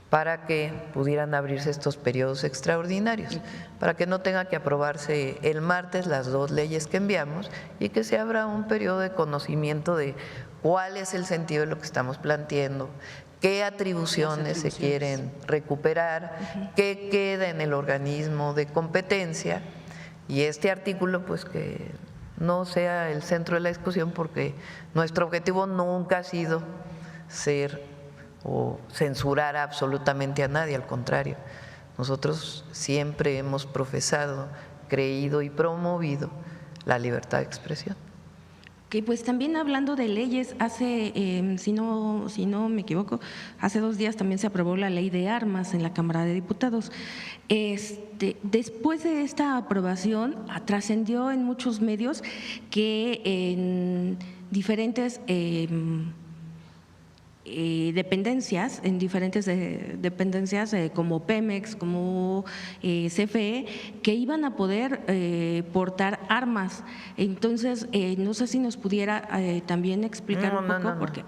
para que pudieran abrirse estos periodos extraordinarios, para que no tenga que aprobarse el martes las 2 leyes que enviamos y que se abra un periodo de conocimiento de cuál es el sentido de lo que estamos planteando, qué atribuciones se quieren recuperar, qué queda en el organismo de competencia, y este artículo pues que no sea el centro de la discusión, porque nuestro objetivo nunca ha sido ser o censurar absolutamente a nadie, al contrario, nosotros siempre hemos profesado, creído y promovido la libertad de expresión. Que pues también hablando de leyes, hace, si no me equivoco, hace 2 días también se aprobó la ley de armas en la Cámara de Diputados. Después de esta aprobación, trascendió en muchos medios que en diferentes dependencias, como Pemex, como CFE, que iban a poder portar armas. Entonces, no sé si nos pudiera también explicar un poco. Porque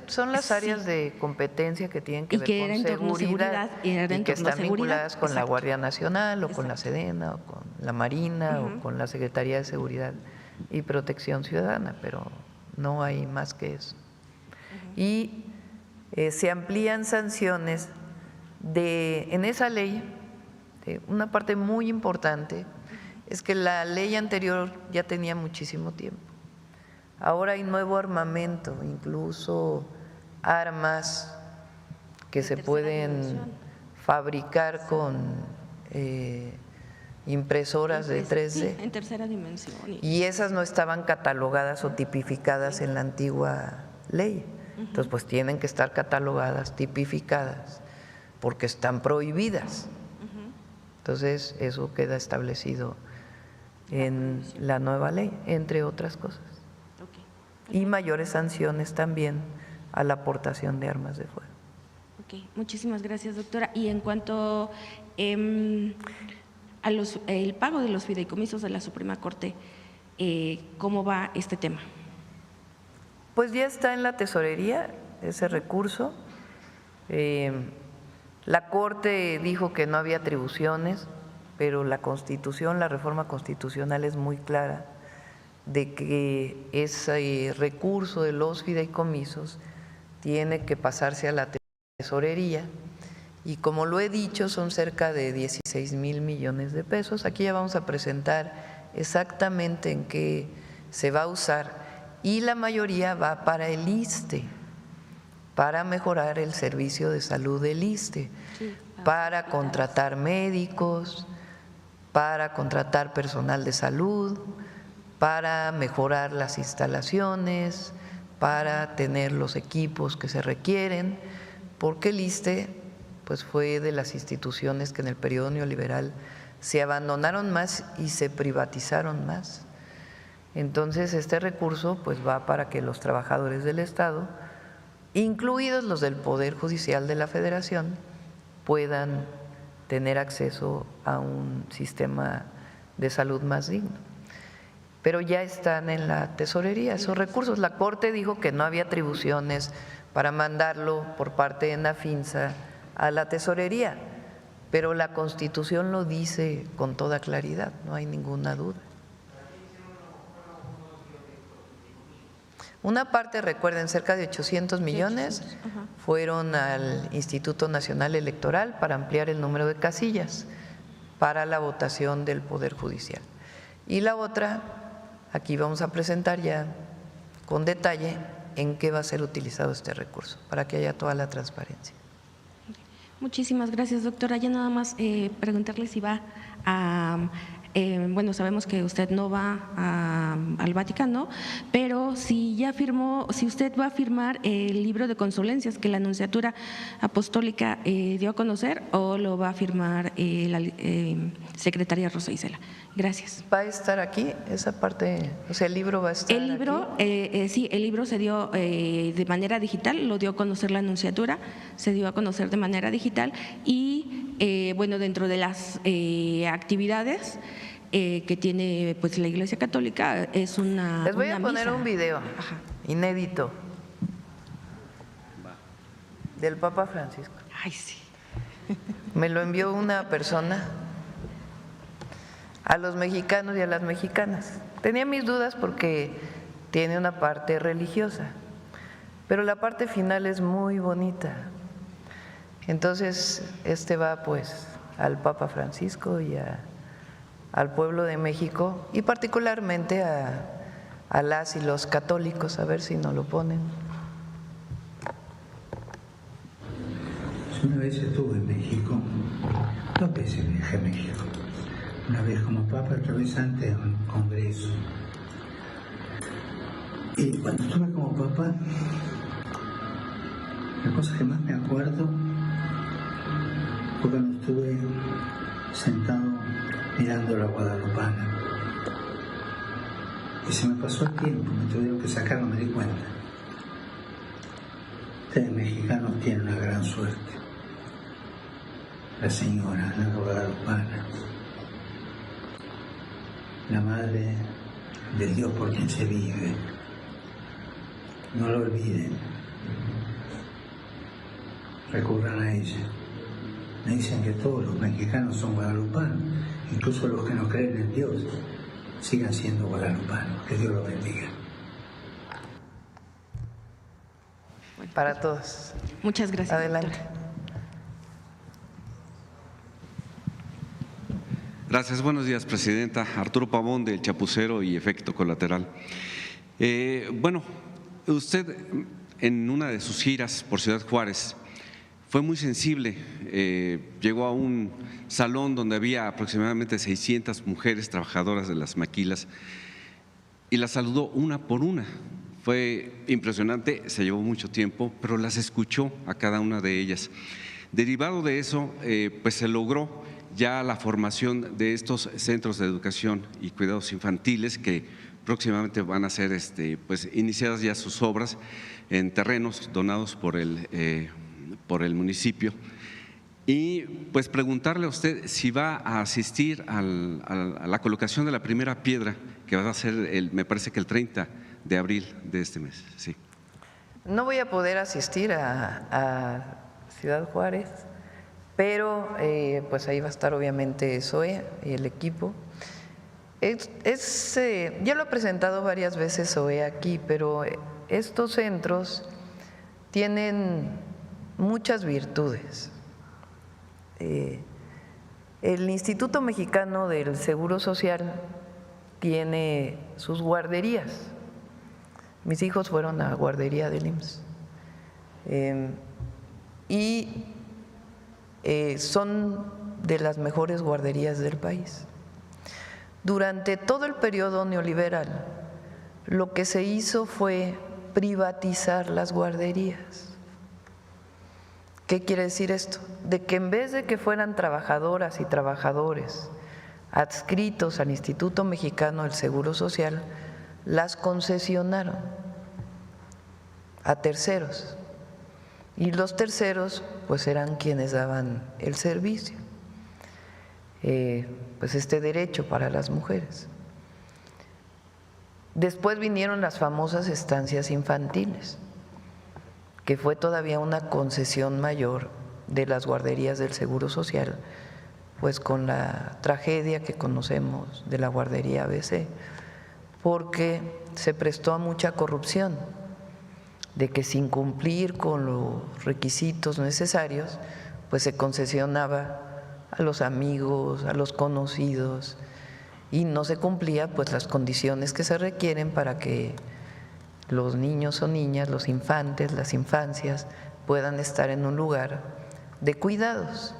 son las áreas de competencia que tienen que ver con seguridad y que están vinculadas con la Guardia Nacional o con la Sedena o con la Marina o con la Secretaría de Seguridad y Protección Ciudadana, pero no hay más que eso. Y se amplían sanciones en esa ley. Una parte muy importante es que la ley anterior ya tenía muchísimo tiempo. Ahora hay nuevo armamento, incluso armas que se pueden fabricar con impresoras de 3D. Sí, en tercera dimensión. Y esas no estaban catalogadas o tipificadas en la antigua ley. Entonces, pues tienen que estar catalogadas, tipificadas, porque están prohibidas. Entonces, eso queda establecido en la nueva ley, entre otras cosas. Y mayores sanciones también a la aportación de armas de fuego. Muchísimas gracias, doctora. Y en cuanto a el pago de los fideicomisos de la Suprema Corte, ¿cómo va este tema? Pues ya está en la tesorería ese recurso. La Corte dijo que no había atribuciones, pero la Constitución, la reforma constitucional es muy clara de que ese recurso de los fideicomisos tiene que pasarse a la tesorería, y como lo he dicho, son cerca de 16,000 millones de pesos. Aquí ya vamos a presentar exactamente en qué se va a usar y la mayoría va para el ISSSTE, para mejorar el servicio de salud del ISSSTE, para contratar médicos, para contratar personal de salud, para mejorar las instalaciones, para tener los equipos que se requieren, porque el ISSSTE pues fue de las instituciones que en el periodo neoliberal se abandonaron más y se privatizaron más. Entonces este recurso pues va para que los trabajadores del Estado, incluidos los del Poder Judicial de la Federación, puedan tener acceso a un sistema de salud más digno. Pero ya están en la tesorería esos recursos. La Corte dijo que no había atribuciones para mandarlo por parte de Nafinsa a la tesorería, pero la Constitución lo dice con toda claridad, no hay ninguna duda. Una parte, recuerden, cerca de 800 millones fueron al Instituto Nacional Electoral para ampliar el número de casillas para la votación del Poder Judicial. Y la otra, aquí vamos a presentar ya con detalle en qué va a ser utilizado este recurso, para que haya toda la transparencia. Muchísimas gracias, doctora. Ya nada más preguntarle si va a… bueno, sabemos que usted no va al Vaticano, pero si ya firmó, si usted va a firmar el libro de condolencias que la Nunciatura Apostólica dio a conocer, o lo va a firmar la secretaria Rosa Isela. Gracias. ¿Va a estar aquí esa parte? O sea, el libro va a estar el libro, aquí. Sí, el libro se dio de manera digital, lo dio a conocer la Nunciatura, se dio a conocer de manera digital y bueno, dentro de las actividades que tiene pues la Iglesia Católica es una… Les voy a poner misa. un video inédito del Papa Francisco. Ay, sí. Me lo envió una persona a los mexicanos y a las mexicanas. Tenía mis dudas porque tiene una parte religiosa, pero la parte final es muy bonita. Entonces, este va pues al Papa Francisco y al pueblo de México y particularmente a las y los católicos, a ver si nos lo ponen. Una vez estuve en México, 2 veces viajé a México. Una vez como papa, otra vez antes de un congreso. Y cuando estuve como papa, la cosa que más me acuerdo fue cuando estuve sentado mirando la Guadalupana. Y se me pasó el tiempo, me tuvieron que sacar, no me di cuenta. Ustedes mexicanos tienen una gran suerte. La señora, la Guadalupana, la madre del Dios por quien se vive. No lo olviden. Recurran a ella. Me dicen que todos los mexicanos son guadalupanos, incluso los que no creen en Dios, sigan siendo guadalupanos. Que Dios los bendiga. Para todos. Muchas gracias. Adelante. Doctora. Gracias, buenos días, Presidenta. Arturo Pavón, del Chapucero y Efecto Colateral. Bueno, usted en una de sus giras por Ciudad Juárez fue muy sensible. Llegó a un salón donde había aproximadamente 600 mujeres trabajadoras de las maquilas y las saludó una por una. Fue impresionante, se llevó mucho tiempo, pero las escuchó a cada una de ellas. Derivado de eso, pues se logró ya la formación de estos centros de educación y cuidados infantiles que próximamente van a ser pues iniciadas ya sus obras en terrenos donados por el municipio. Y pues preguntarle a usted si va a asistir a la colocación de la primera piedra, que va a ser me parece que el 30 de abril de este mes. Sí. No voy a poder asistir a Ciudad Juárez, pero pues ahí va a estar obviamente SOE y el equipo. Yo lo he presentado varias veces SOE aquí, pero estos centros tienen muchas virtudes. El Instituto Mexicano del Seguro Social tiene sus guarderías. Mis hijos fueron a guardería del IMSS. Son de las mejores guarderías del país. Durante todo el periodo neoliberal, lo que se hizo fue privatizar las guarderías. ¿Qué quiere decir esto? De que en vez de que fueran trabajadoras y trabajadores adscritos al Instituto Mexicano del Seguro Social, las concesionaron a terceros. Y los terceros pues eran quienes daban el servicio, pues este derecho para las mujeres. Después vinieron las famosas estancias infantiles, que fue todavía una concesión mayor de las guarderías del Seguro Social, pues con la tragedia que conocemos de la guardería ABC, porque se prestó a mucha corrupción, de que sin cumplir con los requisitos necesarios, pues se concesionaba a los amigos, a los conocidos, y no se cumplía pues las condiciones que se requieren para que los niños o niñas, los infantes, las infancias puedan estar en un lugar de cuidados.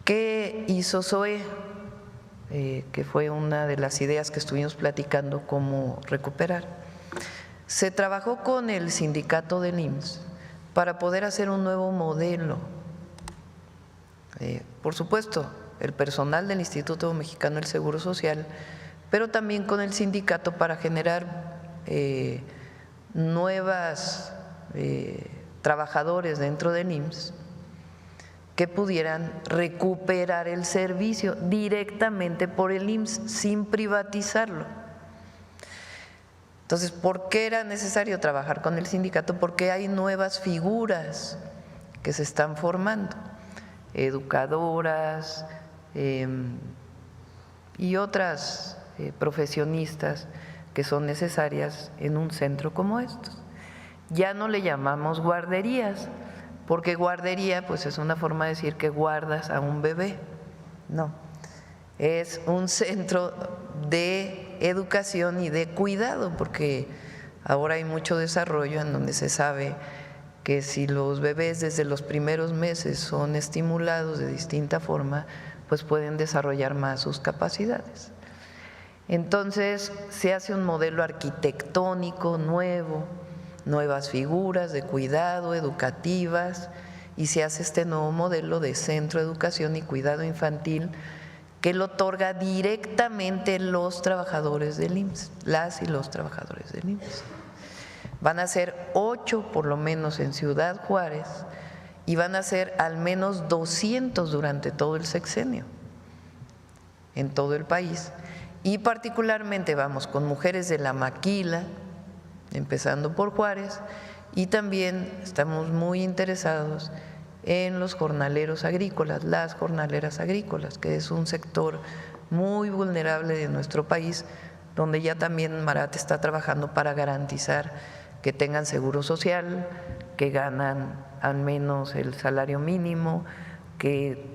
¿Qué hizo SOE? Que fue una de las ideas que estuvimos platicando cómo recuperar. Se trabajó con el sindicato del IMSS para poder hacer un nuevo modelo. Por supuesto, el personal del Instituto Mexicano del Seguro Social, pero también con el sindicato para generar nuevas trabajadores dentro del IMSS que pudieran recuperar el servicio directamente por el IMSS sin privatizarlo. Entonces, ¿por qué era necesario trabajar con el sindicato? Porque hay nuevas figuras que se están formando, educadoras y otras profesionistas que son necesarias en un centro como estos. Ya no le llamamos guarderías, porque guardería pues es una forma de decir que guardas a un bebé. No, es un centro de educación y de cuidado, porque ahora hay mucho desarrollo en donde se sabe que si los bebés desde los primeros meses son estimulados de distinta forma, pues pueden desarrollar más sus capacidades. Entonces se hace un modelo arquitectónico nuevo, nuevas figuras de cuidado educativas, y se hace este nuevo modelo de centro de educación y cuidado infantil que lo otorga directamente los trabajadores del IMSS, las y los trabajadores del IMSS. Van a ser 8 por lo menos en Ciudad Juárez y van a ser al menos 200 durante todo el sexenio en todo el país. Y particularmente vamos con mujeres de la maquila, empezando por Juárez, y también estamos muy interesados en los jornaleros agrícolas, las jornaleras agrícolas, que es un sector muy vulnerable de nuestro país, donde ya también Marat está trabajando para garantizar que tengan seguro social, que ganan al menos el salario mínimo, que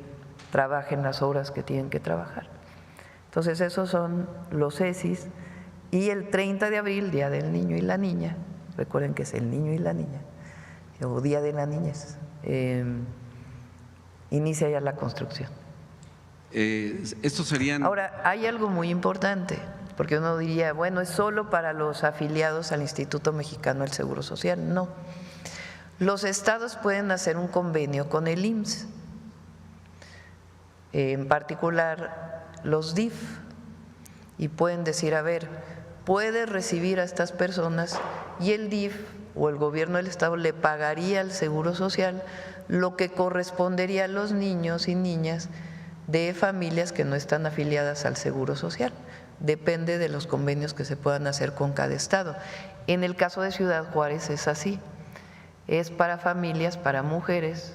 trabajen las horas que tienen que trabajar. Entonces esos son los ESIS, y el 30 de abril, Día del Niño y la Niña, recuerden que es el niño y la niña, o Día de la Niñez, inicia ya la construcción. Estos serían… Ahora, hay algo muy importante, porque uno diría, bueno, es solo para los afiliados al Instituto Mexicano del Seguro Social. No, los estados pueden hacer un convenio con el IMSS, en particular los DIF, y pueden decir, a ver, puede recibir a estas personas, y el DIF o el gobierno del estado le pagaría al Seguro Social lo que correspondería a los niños y niñas de familias que no están afiliadas al Seguro Social. Depende de los convenios que se puedan hacer con cada estado. En el caso de Ciudad Juárez es así, es para familias, para mujeres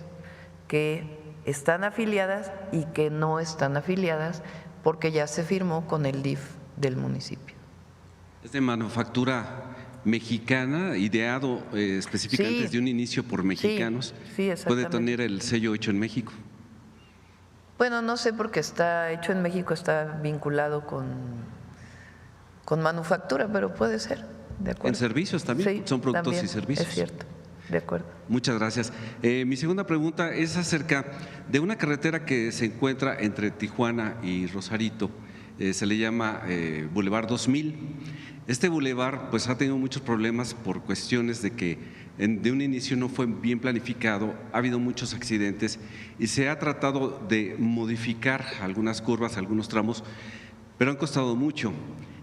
que están afiliadas y que no están afiliadas, porque ya se firmó con el DIF del municipio. Es de manufactura mexicana, ideado específicamente desde un inicio por mexicanos. Sí, ¿Puede tener el sello hecho en México? Bueno, no sé, porque está hecho en México, está vinculado con manufactura, pero puede ser. de acuerdo. En servicios también, Sí, son productos también, y servicios. es cierto, de acuerdo. Muchas gracias. Mi segunda pregunta es acerca de una carretera que se encuentra entre Tijuana y Rosarito. Se le llama Boulevard 2000. Este bulevar pues ha tenido muchos problemas por cuestiones de que de un inicio no fue bien planificado, ha habido muchos accidentes y se ha tratado de modificar algunas curvas, algunos tramos, pero han costado mucho.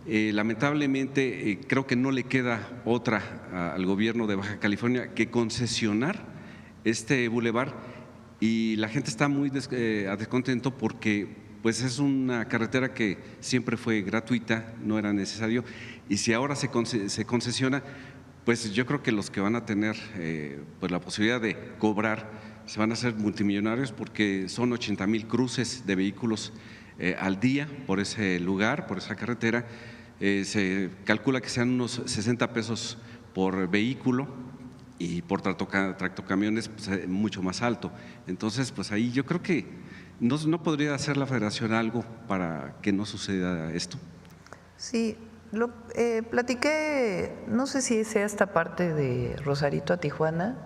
Lamentablemente creo que no le queda otra al gobierno de Baja California que concesionar este bulevar, y la gente está muy descontento porque pues es una carretera que siempre fue gratuita, no era necesario, y si ahora se concesiona, pues yo creo que los que van a tener pues la posibilidad de cobrar se van a hacer multimillonarios, porque son 80,000 cruces de vehículos al día por ese lugar, por esa carretera. Se calcula que sean unos 60 pesos por vehículo, y por tractocamiones pues, mucho más alto. Entonces, pues ahí yo creo que no podría hacer la Federación algo para que no suceda esto. Sí, lo platiqué, no sé si sea esta parte de Rosarito a Tijuana.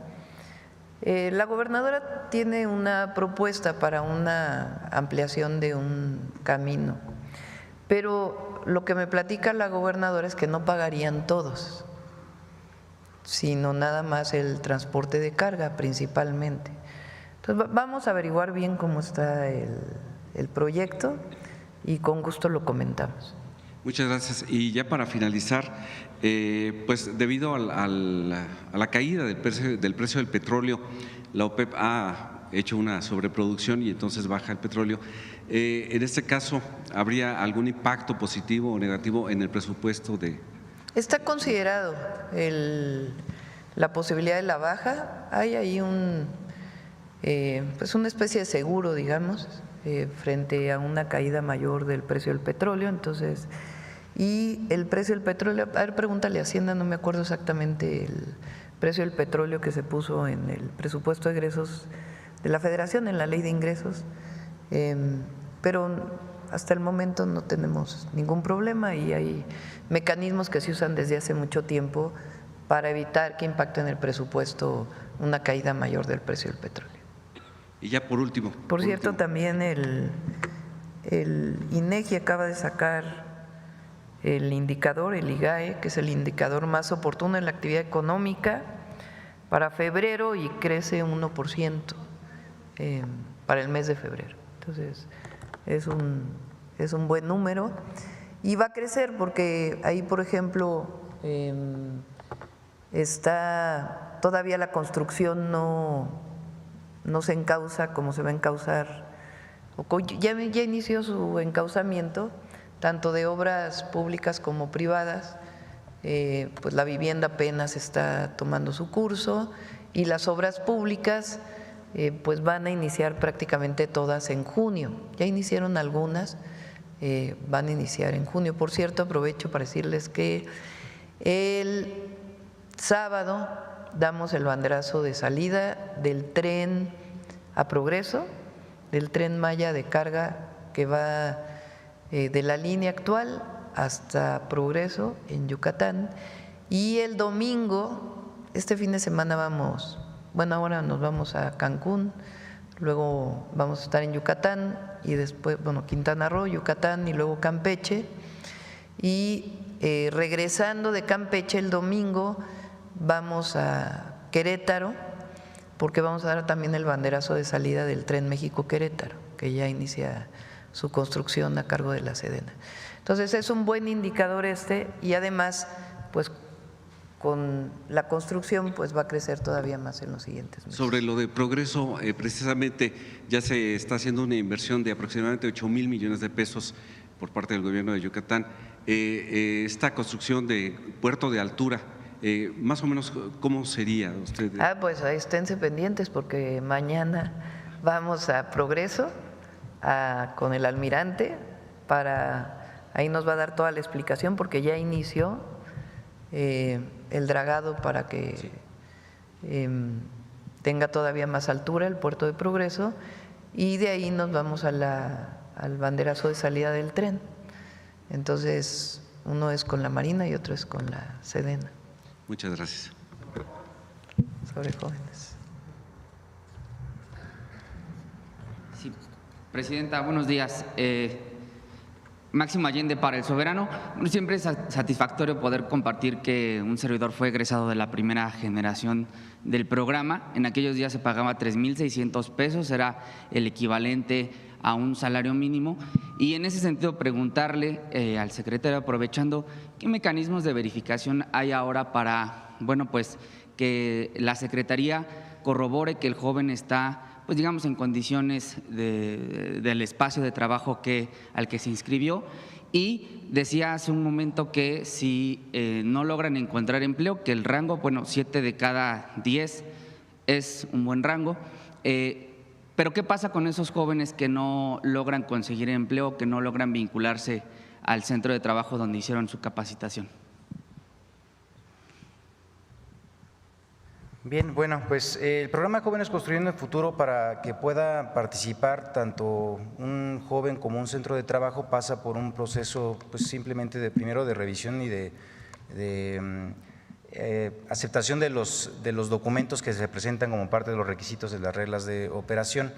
La gobernadora tiene una propuesta para una ampliación de un camino, pero lo que me platica la gobernadora es que no pagarían todos, sino nada más el transporte de carga principalmente. Entonces vamos a averiguar bien cómo está el proyecto y con gusto lo comentamos. Muchas gracias. Y ya para finalizar, pues debido a la caída del precio del petróleo, la OPEP ha hecho una sobreproducción y entonces baja el petróleo. En este caso, ¿habría algún impacto positivo o negativo en el presupuesto de? Está considerado la posibilidad de la baja. Hay ahí pues una especie de seguro, digamos, frente a una caída mayor del precio del petróleo. Entonces, y el precio del petróleo, a ver, pregúntale a Hacienda, no me acuerdo exactamente el precio del petróleo que se puso en el presupuesto de egresos de la Federación, en la ley de ingresos, pero hasta el momento no tenemos ningún problema y hay mecanismos que se usan desde hace mucho tiempo para evitar que impacte en el presupuesto una caída mayor del precio del petróleo. Y ya por último. Por cierto, también el INEGI acaba de sacar el indicador, el IGAE, que es el indicador más oportuno en la actividad económica para febrero, y crece 1% para el mes de febrero. Entonces, es un buen número y va a crecer porque ahí, por ejemplo, está todavía la construcción no se encauza como se va a encauzar, ya inició su encauzamiento, tanto de obras públicas como privadas. Pues la vivienda apenas está tomando su curso y las obras públicas pues van a iniciar prácticamente todas en junio. Ya iniciaron algunas, van a iniciar en junio. Por cierto, aprovecho para decirles que el sábado damos el banderazo de salida del tren a Progreso, del tren Maya de carga que va de la línea actual hasta Progreso en Yucatán. Y el domingo, este fin de semana ahora nos vamos a Cancún, luego vamos a estar en Yucatán y después, Quintana Roo, Yucatán y luego Campeche. Y regresando de Campeche el domingo vamos a Querétaro, porque vamos a dar también el banderazo de salida del tren México-Querétaro, que ya inicia su construcción a cargo de la Sedena. Entonces es un buen indicador y además pues con la construcción pues va a crecer todavía más en los siguientes meses. Sobre lo de Progreso, precisamente ya se está haciendo una inversión de aproximadamente 8,000 millones de pesos por parte del gobierno de Yucatán. Esta construcción de puerto de altura, más o menos, ¿cómo sería usted? Pues ahí esténse pendientes porque mañana vamos a Progreso con el almirante ahí nos va a dar toda la explicación porque ya inició el dragado para que tenga todavía más altura el puerto de Progreso, y de ahí nos vamos al banderazo de salida del tren. Entonces uno es con la Marina y otro es con la Sedena. Muchas gracias. Sobre jóvenes. Sí, Presidenta, buenos días. Máximo Allende para El Soberano. Siempre es satisfactorio poder compartir que un servidor fue egresado de la primera generación del programa. En aquellos días se pagaba 3,600 pesos, era el equivalente a un salario mínimo. Y en ese sentido preguntarle al secretario, aprovechando, ¿qué mecanismos de verificación hay ahora para, bueno, pues que la Secretaría corrobore que el joven está, pues digamos, en condiciones del espacio de trabajo al que se inscribió? Y decía hace un momento que si no logran encontrar empleo, que el rango, bueno, 7 de cada 10 es un buen rango, pero ¿qué pasa con esos jóvenes que no logran conseguir empleo, que no logran vincularse al centro de trabajo donde hicieron su capacitación? Bien, bueno, pues el programa Jóvenes Construyendo el Futuro, para que pueda participar tanto un joven como un centro de trabajo, pasa por un proceso pues simplemente primero de revisión y de aceptación de los documentos que se presentan como parte de los requisitos de las reglas de operación.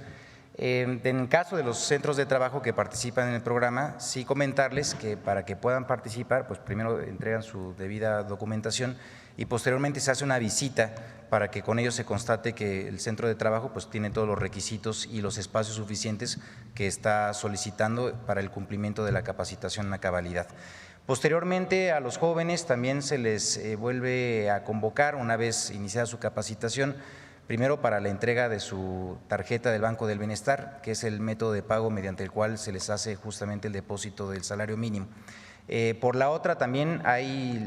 En el caso de los centros de trabajo que participan en el programa, sí comentarles que para que puedan participar, pues primero entregan su debida documentación y posteriormente se hace una visita para que con ellos se constate que el centro de trabajo pues tiene todos los requisitos y los espacios suficientes que está solicitando para el cumplimiento de la capacitación a cabalidad. Posteriormente, a los jóvenes también se les vuelve a convocar una vez iniciada su capacitación, primero para la entrega de su tarjeta del Banco del Bienestar, que es el método de pago mediante el cual se les hace justamente el depósito del salario mínimo. Por la otra también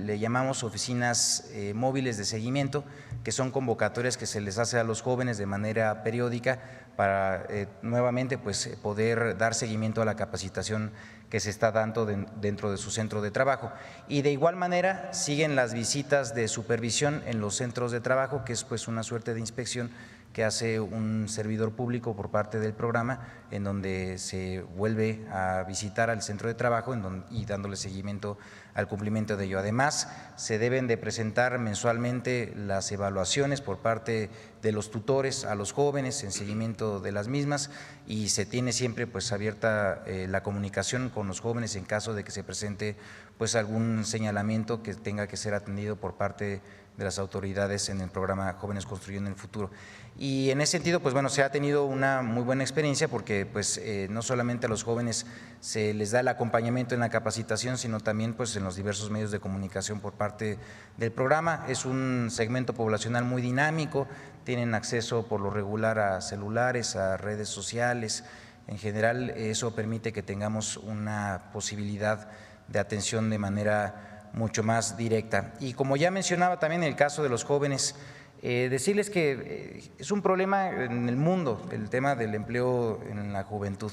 le llamamos oficinas móviles de seguimiento, que son convocatorias que se les hace a los jóvenes de manera periódica para nuevamente pues poder dar seguimiento a la capacitación que se está dando dentro de su centro de trabajo. Y de igual manera siguen las visitas de supervisión en los centros de trabajo, que es pues una suerte de inspección que hace un servidor público por parte del programa, en donde se vuelve a visitar al centro de trabajo y dándole seguimiento al cumplimiento de ello. Además, se deben de presentar mensualmente las evaluaciones por parte de los tutores a los jóvenes en seguimiento de las mismas, y se tiene siempre pues abierta la comunicación con los jóvenes en caso de que se presente pues algún señalamiento que tenga que ser atendido por parte de las autoridades en el programa Jóvenes Construyendo el Futuro. Y en ese sentido, pues bueno, se ha tenido una muy buena experiencia porque pues no solamente a los jóvenes se les da el acompañamiento en la capacitación, sino también pues en los diversos medios de comunicación por parte del programa. Es un segmento poblacional muy dinámico, tienen acceso por lo regular a celulares, a redes sociales. En general, eso permite que tengamos una posibilidad de atención de manera mucho más directa. Y como ya mencionaba también en el caso de los jóvenes, decirles que es un problema en el mundo el tema del empleo en la juventud.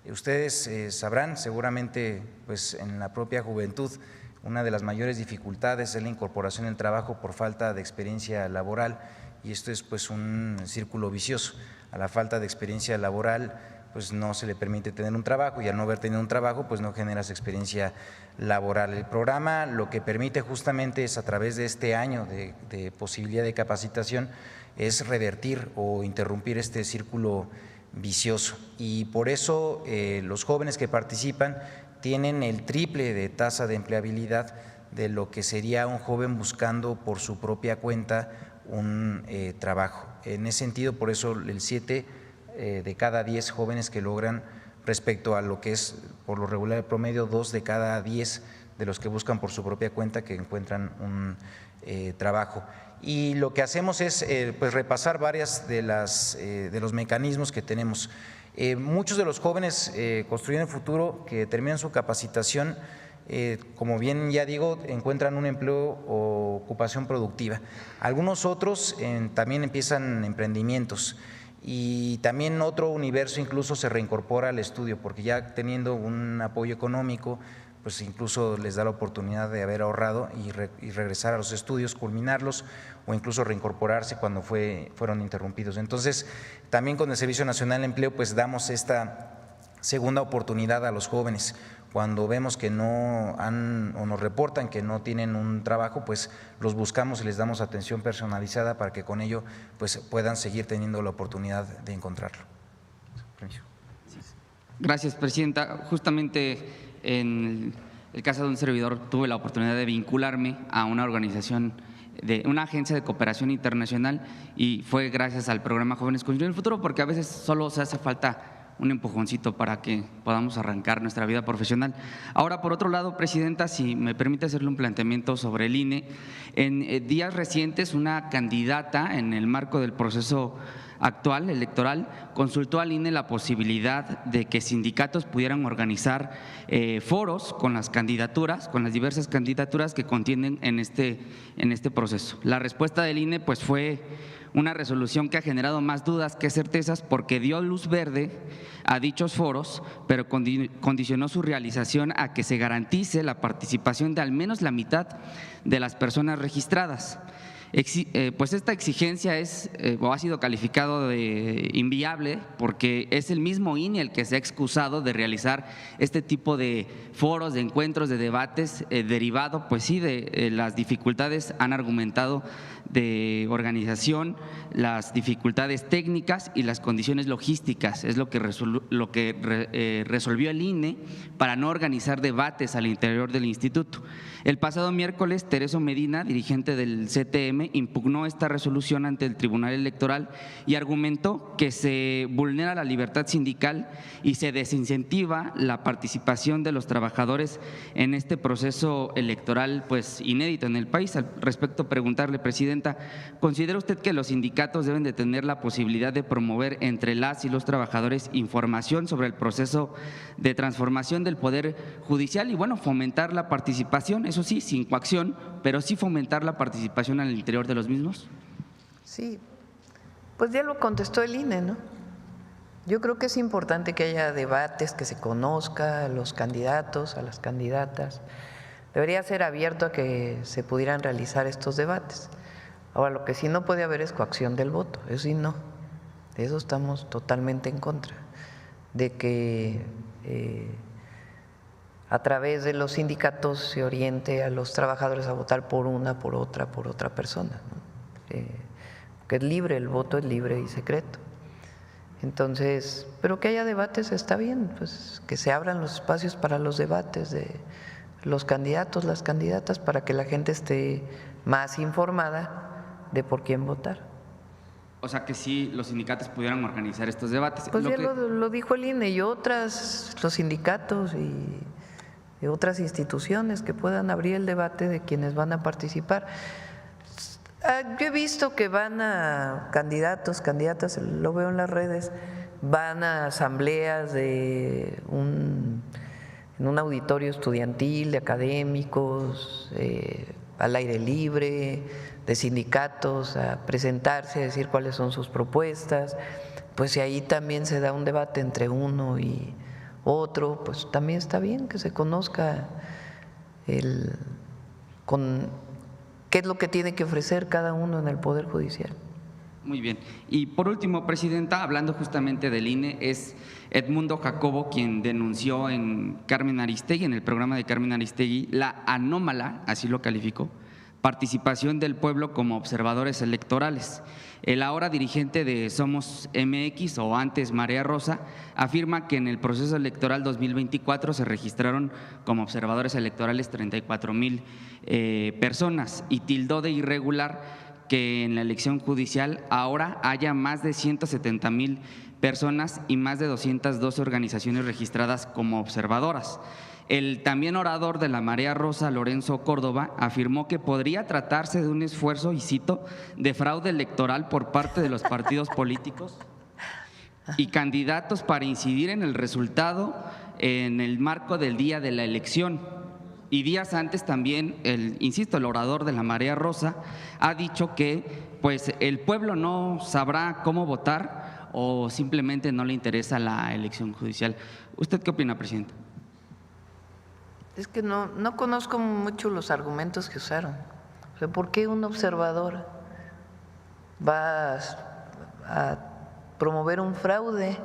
Ustedes sabrán seguramente pues en la propia juventud una de las mayores dificultades es la incorporación al trabajo por falta de experiencia laboral, y esto es pues un círculo vicioso. A la falta de experiencia laboral pues no se le permite tener un trabajo, y al no haber tenido un trabajo pues no generas experiencia laboral. El programa lo que permite justamente es, a través de este año de posibilidad de capacitación, es revertir o interrumpir este círculo vicioso, y por eso los jóvenes que participan tienen el triple de tasa de empleabilidad de lo que sería un joven buscando por su propia cuenta un trabajo. En ese sentido, por eso el 7 de cada 10 jóvenes que logran, respecto a lo que es por lo regular el promedio, 2 de cada 10 de los que buscan por su propia cuenta que encuentran un trabajo. Y lo que hacemos es pues repasar varias de los mecanismos que tenemos. Muchos de los jóvenes construyendo el futuro que terminan su capacitación, como bien ya digo, encuentran un empleo o ocupación productiva. Algunos otros también empiezan emprendimientos, y también otro universo incluso se reincorpora al estudio, porque ya teniendo un apoyo económico, pues incluso les da la oportunidad de haber ahorrado y regresar a los estudios, culminarlos, o incluso reincorporarse cuando fueron interrumpidos. Entonces, también con el Servicio Nacional de Empleo pues damos esta segunda oportunidad a los jóvenes. Cuando vemos que no han o nos reportan que no tienen un trabajo, pues los buscamos y les damos atención personalizada para que con ello pues puedan seguir teniendo la oportunidad de encontrarlo. Permiso. Gracias, presidenta. Justamente en el caso de un servidor tuve la oportunidad de vincularme a una organización, de una agencia de cooperación internacional, y fue gracias al programa Jóvenes Construyendo el Futuro, porque a veces solo se hace falta un empujoncito para que podamos arrancar nuestra vida profesional. Ahora, por otro lado, presidenta, si me permite hacerle un planteamiento sobre el INE. En días recientes, una candidata en el marco del proceso actual electoral consultó al INE la posibilidad de que sindicatos pudieran organizar foros con las candidaturas, con las diversas candidaturas que contienen en este proceso. La respuesta del INE pues fue una resolución que ha generado más dudas que certezas, porque dio luz verde a dichos foros, pero condicionó su realización a que se garantice la participación de al menos la mitad de las personas registradas. Pues esta exigencia ha sido calificado de inviable, porque es el mismo INE el que se ha excusado de realizar este tipo de foros, de encuentros, de debates, derivado pues sí de las dificultades, han argumentado, de organización, las dificultades técnicas y las condiciones logísticas. Es lo que resolvió el INE para no organizar debates al interior del instituto. El pasado miércoles, Tereso Medina, dirigente del CTM, impugnó esta resolución ante el Tribunal Electoral y argumentó que se vulnera la libertad sindical y se desincentiva la participación de los trabajadores en este proceso electoral pues inédito en el país. Al respecto, preguntarle, presidenta, ¿considera usted que los sindicatos deben de tener la posibilidad de promover entre las y los trabajadores información sobre el proceso de transformación del Poder Judicial y bueno, fomentar la participación, eso sí, sin coacción, pero sí fomentar la participación al interior de los mismos? Sí, pues ya lo contestó el INE, ¿no? Yo creo que es importante que haya debates, que se conozca a los candidatos, a las candidatas. Debería ser abierto a que se pudieran realizar estos debates. Ahora, lo que sí no puede haber es coacción del voto, eso sí no, de eso estamos totalmente en contra, de que a través de los sindicatos se oriente a los trabajadores a votar por una, por otra persona, ¿no? Que es libre, el voto es libre y secreto. Entonces, pero que haya debates está bien, pues que se abran los espacios para los debates de los candidatos, las candidatas, para que la gente esté más informada de por quién votar. O sea, que sí los sindicatos pudieran organizar estos debates. Pues ya lo dijo el INE y los sindicatos y otras instituciones que puedan abrir el debate de quienes van a participar. Yo he visto que van a candidatos, candidatas, lo veo en las redes, van a asambleas en un auditorio estudiantil, de académicos, al aire libre, de sindicatos, a presentarse, a decir cuáles son sus propuestas. Pues si ahí también se da un debate entre uno y otro, pues también está bien que se conozca qué es lo que tiene que ofrecer cada uno en el Poder Judicial. Muy bien. Y por último, presidenta, hablando justamente del INE, es Edmundo Jacobo quien denunció en Carmen Aristegui, en el programa de Carmen Aristegui, la anómala, así lo calificó, participación del pueblo como observadores electorales. El ahora dirigente de Somos MX, o antes Marea Rosa, afirma que en el proceso electoral 2024 se registraron como observadores electorales 34,000 personas y tildó de irregular que en la elección judicial ahora haya más de 170,000 personas y más de 212 organizaciones registradas como observadoras. El también orador de la Marea Rosa, Lorenzo Córdoba, afirmó que podría tratarse de un esfuerzo, y cito, de fraude electoral por parte de los partidos políticos y candidatos para incidir en el resultado en el marco del día de la elección. Y días antes también, el orador de la Marea Rosa ha dicho que pues el pueblo no sabrá cómo votar o simplemente no le interesa la elección judicial. ¿Usted qué opina, presidente? Es que no conozco mucho los argumentos que usaron. O sea, ¿por qué un observador va a promover un fraude?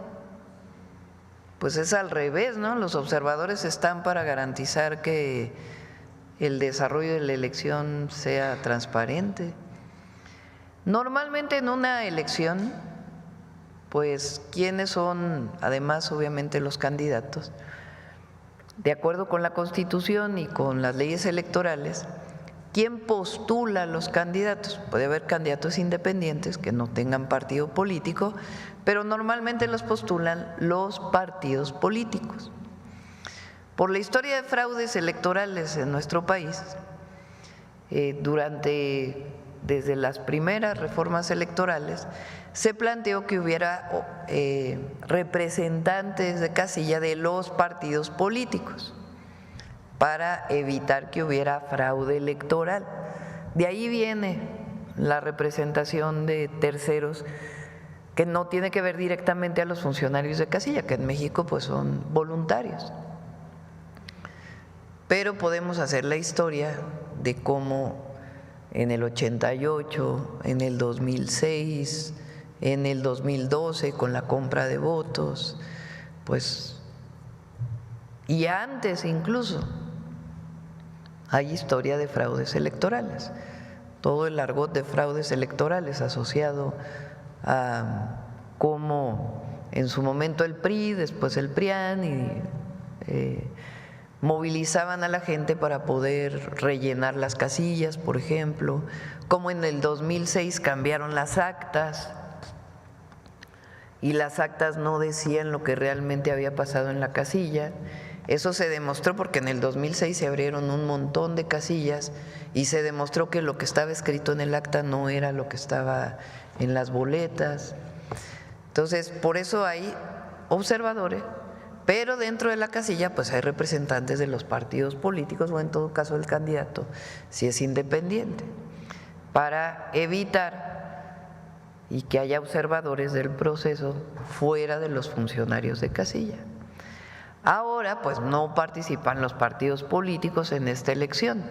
pues es al revés, ¿no? Los observadores están para garantizar que el desarrollo de la elección sea transparente. Normalmente en una elección, pues, ¿quiénes son, además, obviamente, los candidatos? De acuerdo con la Constitución y con las leyes electorales, ¿quién postula a los candidatos? Puede haber candidatos independientes que no tengan partido político, pero normalmente los postulan los partidos políticos. Por la historia de fraudes electorales en nuestro país, desde las primeras reformas electorales, se planteó que hubiera representantes de casilla de los partidos políticos para evitar que hubiera fraude electoral. De ahí viene la representación de terceros que no tiene que ver directamente a los funcionarios de casilla, que en México pues son voluntarios. Pero podemos hacer la historia de cómo en el 88, en el 2006, en el 2012 con la compra de votos, pues, y antes incluso, hay historia de fraudes electorales, todo el argot de fraudes electorales asociado a cómo en su momento el PRI, después el PRIAN, y movilizaban a la gente para poder rellenar las casillas, por ejemplo, como en el 2006 cambiaron las actas y las actas no decían lo que realmente había pasado en la casilla. Eso se demostró porque en el 2006 se abrieron un montón de casillas y se demostró que lo que estaba escrito en el acta no era lo que estaba en las boletas. Entonces, por eso hay observadores, pero dentro de la casilla pues hay representantes de los partidos políticos o en todo caso el candidato, si es independiente, para evitar y que haya observadores del proceso fuera de los funcionarios de casilla. Ahora pues no participan los partidos políticos en esta elección,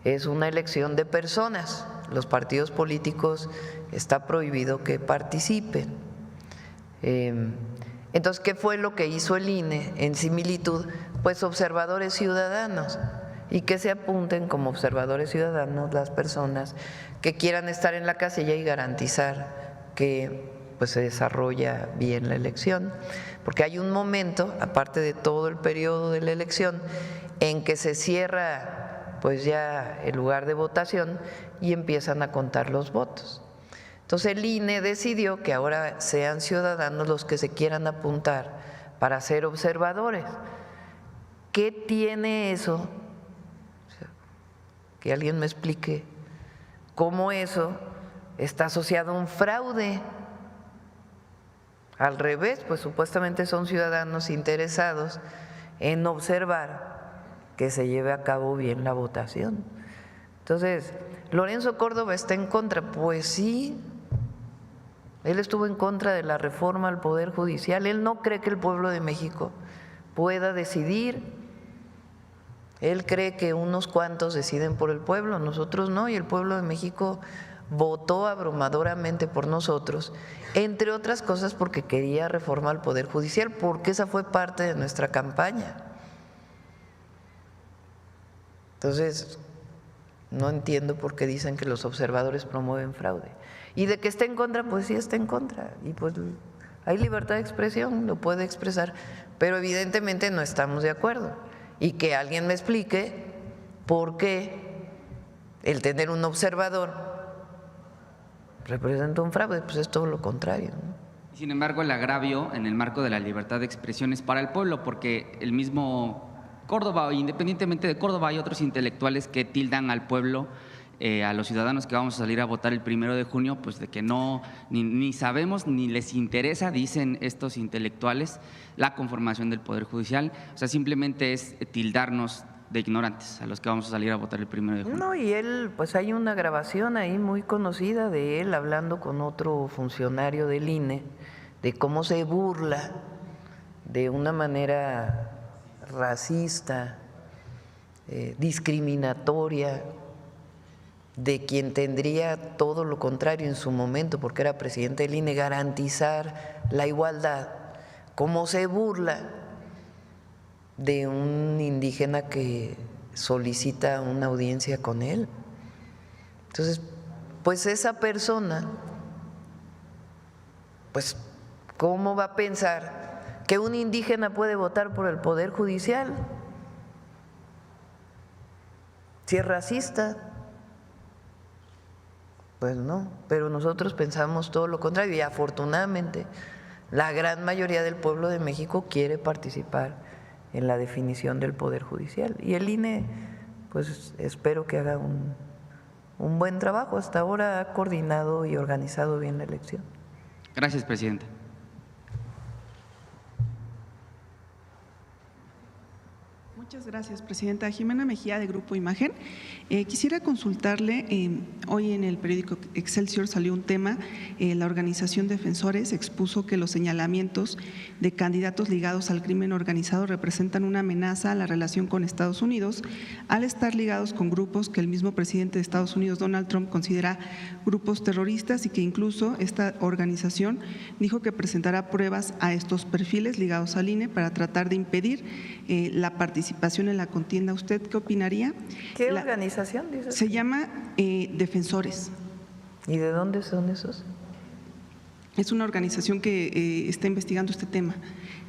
es una elección de personas, los partidos políticos está prohibido que participen. Entonces, ¿qué fue lo que hizo el INE en similitud? Pues observadores ciudadanos, y que se apunten como observadores ciudadanos las personas que quieran estar en la casilla y garantizar que pues se desarrolla bien la elección, porque hay un momento, aparte de todo el periodo de la elección, en que se cierra pues ya el lugar de votación y empiezan a contar los votos. Entonces el INE decidió que ahora sean ciudadanos los que se quieran apuntar para ser observadores. ¿Qué tiene eso? O sea, que alguien me explique cómo eso está asociado a un fraude. Al revés, pues supuestamente son ciudadanos interesados en observar que se lleve a cabo bien la votación. Entonces, ¿Lorenzo Córdoba está en contra? Pues sí, él estuvo en contra de la reforma al Poder Judicial, él no cree que el pueblo de México pueda decidir, él cree que unos cuantos deciden por el pueblo, nosotros no, y el pueblo de México votó abrumadoramente por nosotros, entre otras cosas porque quería reforma al Poder Judicial, porque esa fue parte de nuestra campaña. Entonces, no entiendo por qué dicen que los observadores promueven fraude. Y de que esté en contra, pues sí está en contra, y pues hay libertad de expresión, lo puede expresar, pero evidentemente no estamos de acuerdo. Y que alguien me explique por qué el tener un observador representa un fraude, pues es todo lo contrario, ¿no? Sin embargo, el agravio en el marco de la libertad de expresión es para el pueblo, porque el mismo Córdoba, o independientemente de Córdoba, hay otros intelectuales que tildan al pueblo, a los ciudadanos que vamos a salir a votar el 1 de junio, pues de que no, ni sabemos, ni les interesa, dicen estos intelectuales, la conformación del Poder Judicial. O sea, simplemente es tildarnos de ignorantes a los que vamos a salir a votar el 1 de junio. No, y él, pues hay una grabación ahí muy conocida de él hablando con otro funcionario del INE de cómo se burla de una manera racista, discriminatoria, de quien tendría todo lo contrario en su momento, porque era presidente del INE, garantizar la igualdad cómo se burla de un indígena que solicita una audiencia con él. Entonces, pues esa persona, pues, ¿cómo va a pensar que un indígena puede votar por el Poder Judicial? Si es racista, pues no, pero nosotros pensamos todo lo contrario y afortunadamente la gran mayoría del pueblo de México quiere participar en la definición del Poder Judicial y el INE, pues espero que haga un buen trabajo. Hasta ahora ha coordinado y organizado bien la elección. Gracias, presidenta. Muchas gracias, presidenta. Jimena Mejía, de Grupo Imagen. Quisiera consultarle, hoy en el periódico Excelsior salió un tema, la organización Defensores expuso que los señalamientos de candidatos ligados al crimen organizado representan una amenaza a la relación con Estados Unidos, al estar ligados con grupos que el mismo presidente de Estados Unidos, Donald Trump, considera grupos terroristas y que incluso esta organización dijo que presentará pruebas a estos perfiles ligados al INE para tratar de impedir la participación en la contienda. ¿Usted qué opinaría? ¿Qué organización dice? Se llama Defensores. ¿Y de dónde son esos? Es una organización que está investigando este tema.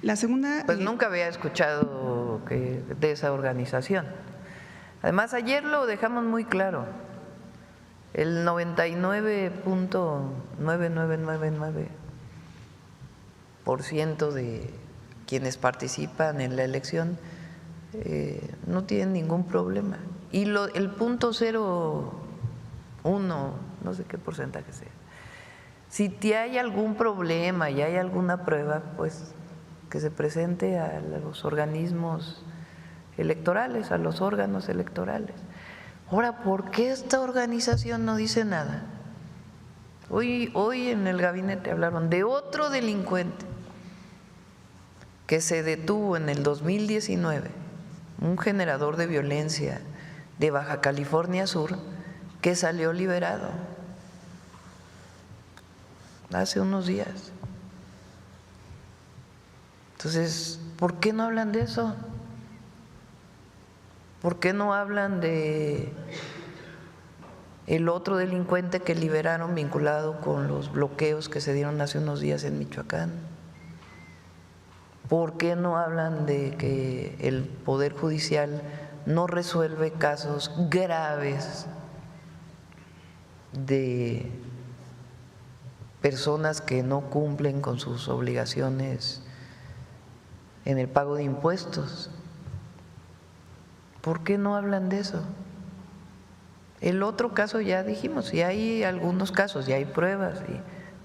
La segunda… Pues nunca había escuchado de esa organización. Además, ayer lo dejamos muy claro. El 99.9999% de quienes participan en la elección no tienen ningún problema. Y el punto 0,1, no sé qué porcentaje sea. Si hay algún problema y hay alguna prueba, pues que se presente a los organismos electorales, a los órganos electorales. Ahora, ¿por qué esta organización no dice nada? Hoy en el gabinete hablaron de otro delincuente que se detuvo en el 2019, un generador de violencia de Baja California Sur, que salió liberado hace unos días. Entonces, ¿por qué no hablan de eso? ¿Por qué no hablan de el otro delincuente que liberaron vinculado con los bloqueos que se dieron hace unos días en Michoacán? ¿Por qué no hablan de que el Poder Judicial no resuelve casos graves de personas que no cumplen con sus obligaciones en el pago de impuestos? ¿Por qué no hablan de eso? El otro caso ya dijimos, y hay algunos casos, ya hay pruebas, y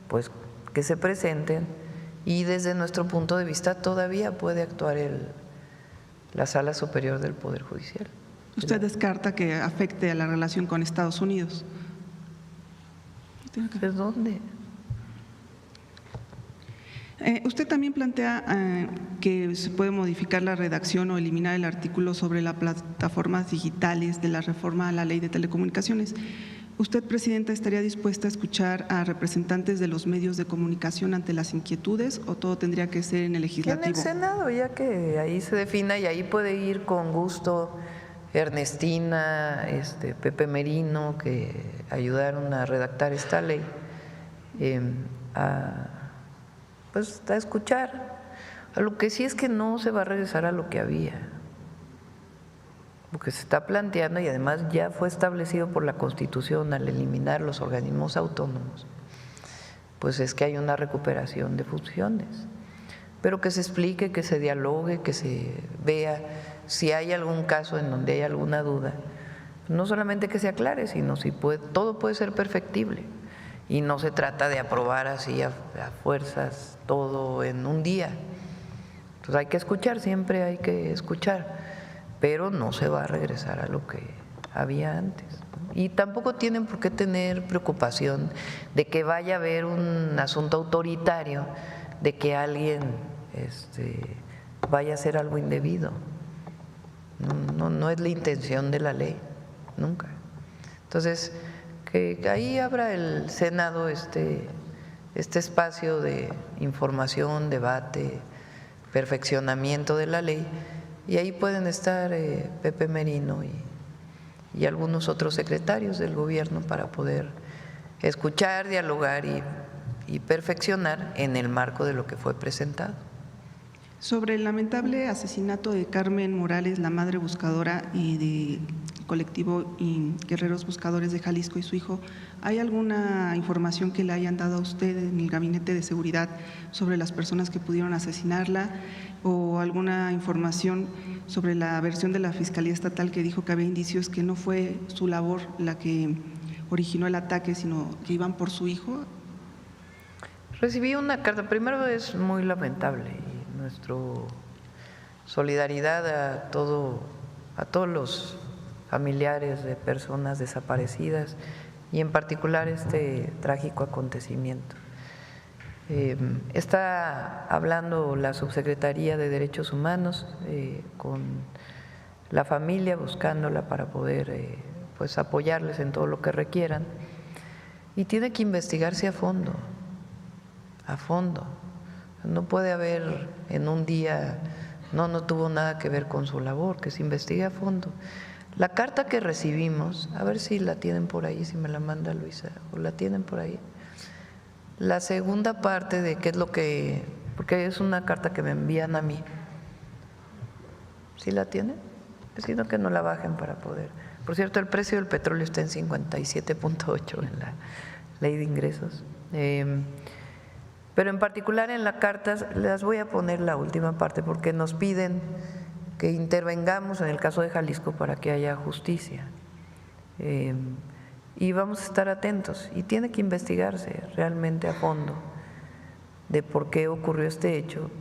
pues que se presenten, y desde nuestro punto de vista todavía puede actuar la Sala Superior del Poder Judicial. ¿Usted descarta que afecte a la relación con Estados Unidos? ¿De dónde? Usted también plantea que se puede modificar la redacción o eliminar el artículo sobre las plataformas digitales de la reforma a la Ley de Telecomunicaciones. ¿Usted, presidenta, estaría dispuesta a escuchar a representantes de los medios de comunicación ante las inquietudes o todo tendría que ser en el legislativo? En el Senado, ya que ahí se defina y ahí puede ir con gusto Ernestina, Pepe Merino, que ayudaron a redactar esta ley, pues a escuchar. A lo que sí es que no se va a regresar a lo que había, lo que se está planteando, y además ya fue establecido por la Constitución al eliminar los organismos autónomos, pues es que hay una recuperación de funciones, pero que se explique, que se dialogue, que se vea si hay algún caso en donde hay alguna duda, no solamente que se aclare, sino si todo puede ser perfectible. Y no se trata de aprobar así a fuerzas todo en un día. Entonces hay que escuchar, siempre hay que escuchar, pero no se va a regresar a lo que había antes. Y tampoco tienen por qué tener preocupación de que vaya a haber un asunto autoritario, de que alguien vaya a hacer algo indebido. No es la intención de la ley, nunca. Entonces, que ahí abra el Senado este espacio de información, debate, perfeccionamiento de la ley, y ahí pueden estar Pepe Merino y algunos otros secretarios del gobierno para poder escuchar, dialogar y perfeccionar en el marco de lo que fue presentado. Sobre el lamentable asesinato de Carmen Morales, la madre buscadora y del colectivo y Guerreros Buscadores de Jalisco y su hijo, ¿hay alguna información que le hayan dado a usted en el Gabinete de Seguridad sobre las personas que pudieron asesinarla o alguna información sobre la versión de la Fiscalía Estatal que dijo que había indicios que no fue su labor la que originó el ataque, sino que iban por su hijo? Recibí una carta, primero es muy lamentable y nuestra solidaridad a todos los familiares de personas desaparecidas y en particular este trágico acontecimiento. Está hablando la Subsecretaría de Derechos Humanos con la familia, buscándola para poder pues apoyarles en todo lo que requieran, y tiene que investigarse a fondo. No puede haber en un día, no tuvo nada que ver con su labor, que se investigue a fondo. La carta que recibimos, a ver si la tienen por ahí, si me la manda Luisa, o la tienen por ahí. La segunda parte de qué es lo que, porque es una carta que me envían a mí. ¿Sí la tienen? Sino que no la bajen para poder. Por cierto, el precio del petróleo está en 57.8 en la ley de ingresos. Pero en particular en la carta, les voy a poner la última parte porque nos piden que intervengamos en el caso de Jalisco para que haya justicia. Y vamos a estar atentos y tiene que investigarse realmente a fondo de por qué ocurrió este hecho,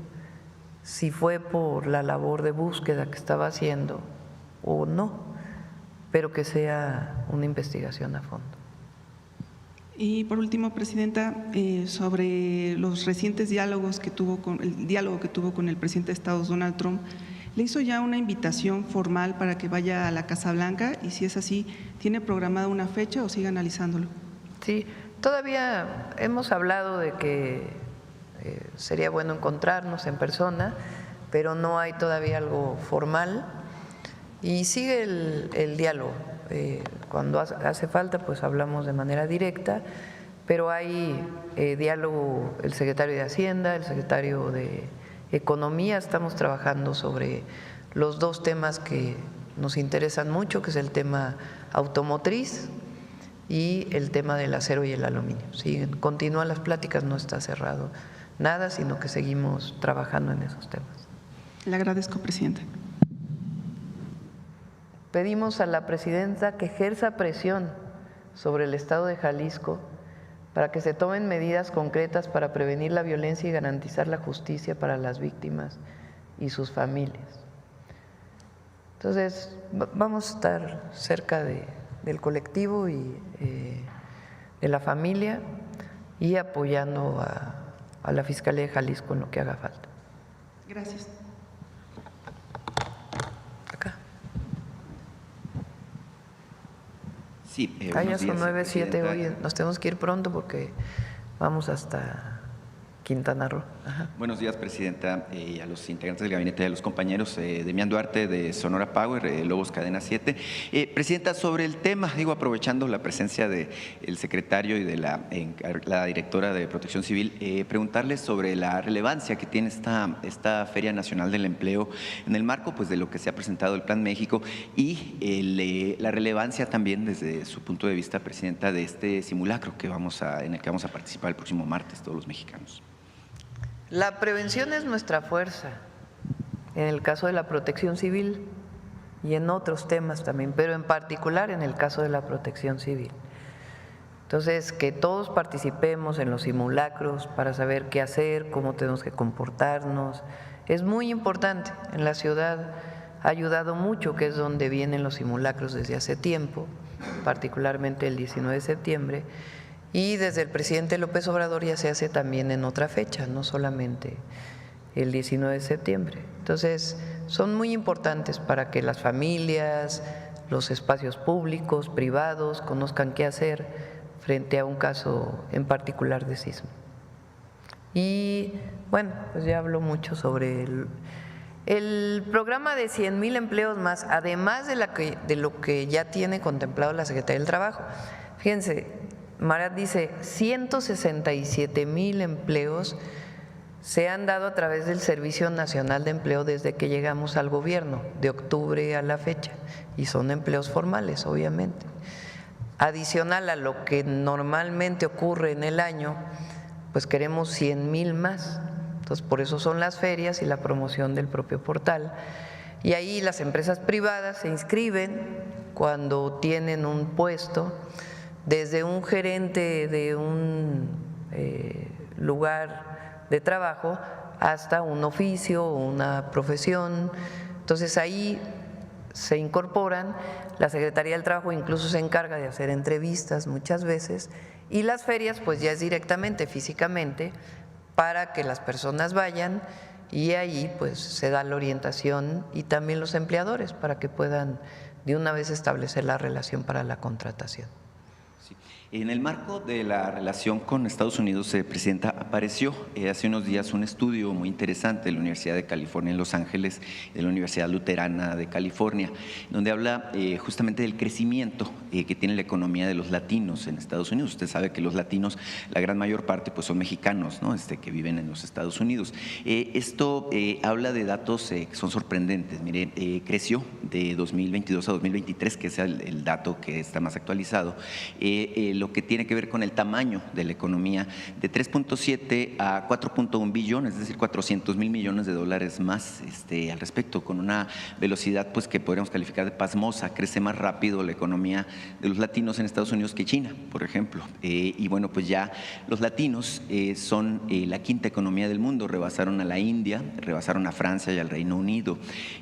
si fue por la labor de búsqueda que estaba haciendo o no, pero que sea una investigación a fondo. Y por último, Presidenta, sobre los recientes diálogos que tuvo el diálogo que tuvo con el presidente de Estados, Donald Trump, ¿le hizo ya una invitación formal para que vaya a la Casa Blanca? Y si es así, ¿tiene programada una fecha o sigue analizándolo? Sí, todavía hemos hablado de que sería bueno encontrarnos en persona, pero no hay todavía algo formal y sigue el diálogo. Cuando hace falta, pues hablamos de manera directa, pero hay diálogo el secretario de Hacienda, el secretario de Economía, estamos trabajando sobre los dos temas que nos interesan mucho, que es el tema automotriz y el tema del acero y el aluminio. Sí, continúan las pláticas, no está cerrado nada, sino que seguimos trabajando en esos temas. Le agradezco, Presidenta. Pedimos a la Presidenta que ejerza presión sobre el Estado de Jalisco para que se tomen medidas concretas para prevenir la violencia y garantizar la justicia para las víctimas y sus familias. Entonces, vamos a estar cerca del colectivo y de la familia y apoyando a la Fiscalía de Jalisco en lo que haga falta. Gracias. Sí, ya son 9:07 hoy, nos tenemos que ir pronto porque vamos hasta Quintana Roo. Ajá. Buenos días, Presidenta, a los integrantes del gabinete, a los compañeros. Demián Duarte de Sonora Power, Lobos Cadena 7. Presidenta, sobre el tema, aprovechando la presencia del secretario y de la directora de Protección Civil, preguntarles sobre la relevancia que tiene esta Feria Nacional del Empleo en el marco pues, de lo que se ha presentado el Plan México y la relevancia también desde su punto de vista, Presidenta, de este simulacro en el que vamos a participar el próximo martes todos los mexicanos. La prevención es nuestra fuerza, en el caso de la protección civil y en otros temas también, pero en particular en el caso de la protección civil. Entonces, que todos participemos en los simulacros para saber qué hacer, cómo tenemos que comportarnos, es muy importante. En la ciudad ha ayudado mucho, que es donde vienen los simulacros desde hace tiempo, particularmente el 19 de septiembre, y desde el presidente López Obrador ya se hace también en otra fecha, no solamente el 19 de septiembre. Entonces, son muy importantes para que las familias, los espacios públicos, privados, conozcan qué hacer frente a un caso en particular de sismo. Y bueno, pues ya habló mucho sobre el programa de 100,000 empleos más, además de lo que ya tiene contemplado la Secretaría del Trabajo. Fíjense, Marat dice 167,000 empleos se han dado a través del Servicio Nacional de Empleo desde que llegamos al gobierno, de octubre a la fecha, y son empleos formales, obviamente. Adicional a lo que normalmente ocurre en el año, pues queremos 100,000 más. Entonces, por eso son las ferias y la promoción del propio portal. Y ahí las empresas privadas se inscriben cuando tienen un puesto, desde un gerente de un lugar de trabajo hasta un oficio o una profesión. Entonces, ahí se incorporan, la Secretaría del Trabajo incluso se encarga de hacer entrevistas muchas veces, y las ferias pues ya es directamente, físicamente, para que las personas vayan, y ahí pues se da la orientación, y también los empleadores para que puedan de una vez establecer la relación para la contratación. En el marco de la relación con Estados Unidos, Presidenta, apareció hace unos días un estudio muy interesante de la Universidad de California en Los Ángeles, de la Universidad Luterana de California, donde habla justamente del crecimiento que tiene la economía de los latinos en Estados Unidos. Usted sabe que los latinos, la gran mayor parte, pues son mexicanos, ¿no? Que viven en los Estados Unidos. Esto habla de datos que son sorprendentes. Mire, creció de 2022 a 2023, que es el dato que está más actualizado, lo que tiene que ver con el tamaño de la economía, de 3.7 a 4.1 billones, es decir, 400,000 millones de dólares más al respecto, con una velocidad pues que podríamos calificar de pasmosa. Crece más rápido la economía de los latinos en Estados Unidos que China, por ejemplo. Y bueno, pues ya los latinos son la quinta economía del mundo, rebasaron a la India, rebasaron a Francia y al Reino Unido.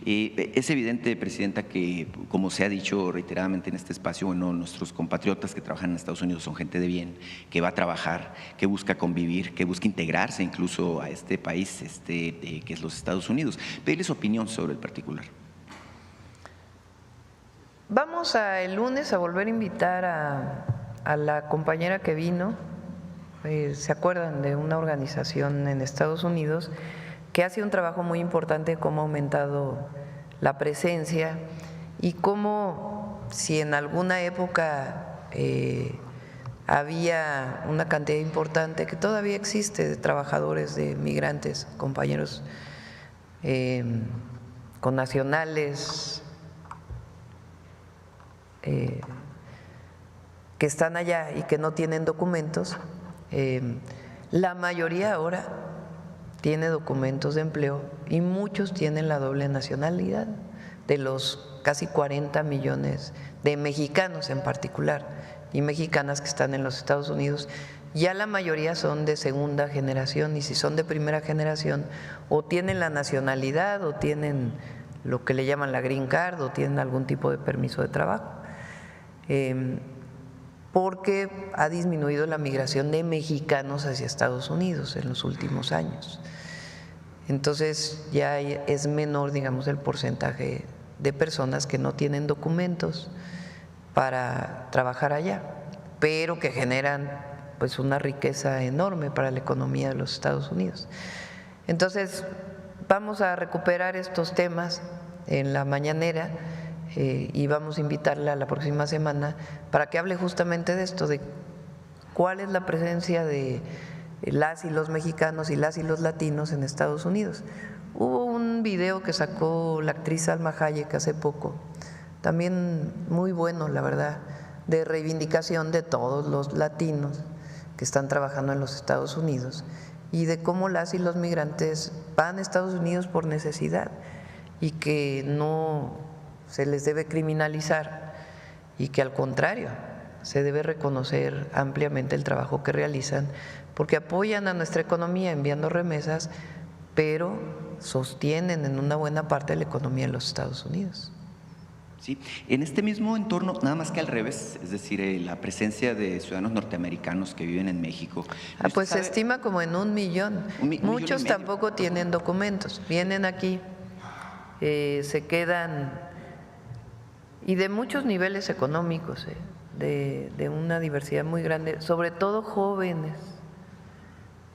Es evidente, Presidenta, que como se ha dicho reiteradamente en este espacio, bueno, nuestros compatriotas que trabajan en Estados Unidos son gente de bien, que va a trabajar, que busca convivir, que busca integrarse incluso a este país que es los Estados Unidos. Pedirle su opinión sobre el particular. Vamos el lunes a volver a invitar a la compañera que vino. ¿Se acuerdan de una organización en Estados Unidos que hace un trabajo muy importante de cómo ha aumentado la presencia y cómo, si en alguna época había una cantidad importante que todavía existe de trabajadores, de migrantes, compañeros connacionales que están allá y que no tienen documentos, la mayoría ahora tiene documentos de empleo y muchos tienen la doble nacionalidad, de los casi 40 millones de mexicanos en particular y mexicanas que están en los Estados Unidos. Ya la mayoría son de segunda generación, y si son de primera generación o tienen la nacionalidad o tienen lo que le llaman la green card o tienen algún tipo de permiso de trabajo, porque ha disminuido la migración de mexicanos hacia Estados Unidos en los últimos años. Entonces ya es menor, digamos, el porcentaje de personas que no tienen documentos para trabajar allá, pero que generan pues una riqueza enorme para la economía de los Estados Unidos. Entonces vamos a recuperar estos temas en la mañanera y vamos a invitarla la próxima semana para que hable justamente de esto, de cuál es la presencia de las y los mexicanos y las y los latinos en Estados Unidos. Hubo un video que sacó la actriz Salma Hayek hace poco, también muy bueno, la verdad, de reivindicación de todos los latinos que están trabajando en los Estados Unidos y de cómo las y los migrantes van a Estados Unidos por necesidad y que no se les debe criminalizar y que al contrario se debe reconocer ampliamente el trabajo que realizan, porque apoyan a nuestra economía enviando remesas, pero sostienen en una buena parte la economía de los Estados Unidos. Sí, en este mismo entorno, nada más que al revés, es decir, la presencia de ciudadanos norteamericanos que viven en México. Pues se estima como en 1 millón. Muchos tampoco tienen documentos, vienen aquí, se quedan, y de muchos niveles económicos, de una diversidad muy grande, sobre todo jóvenes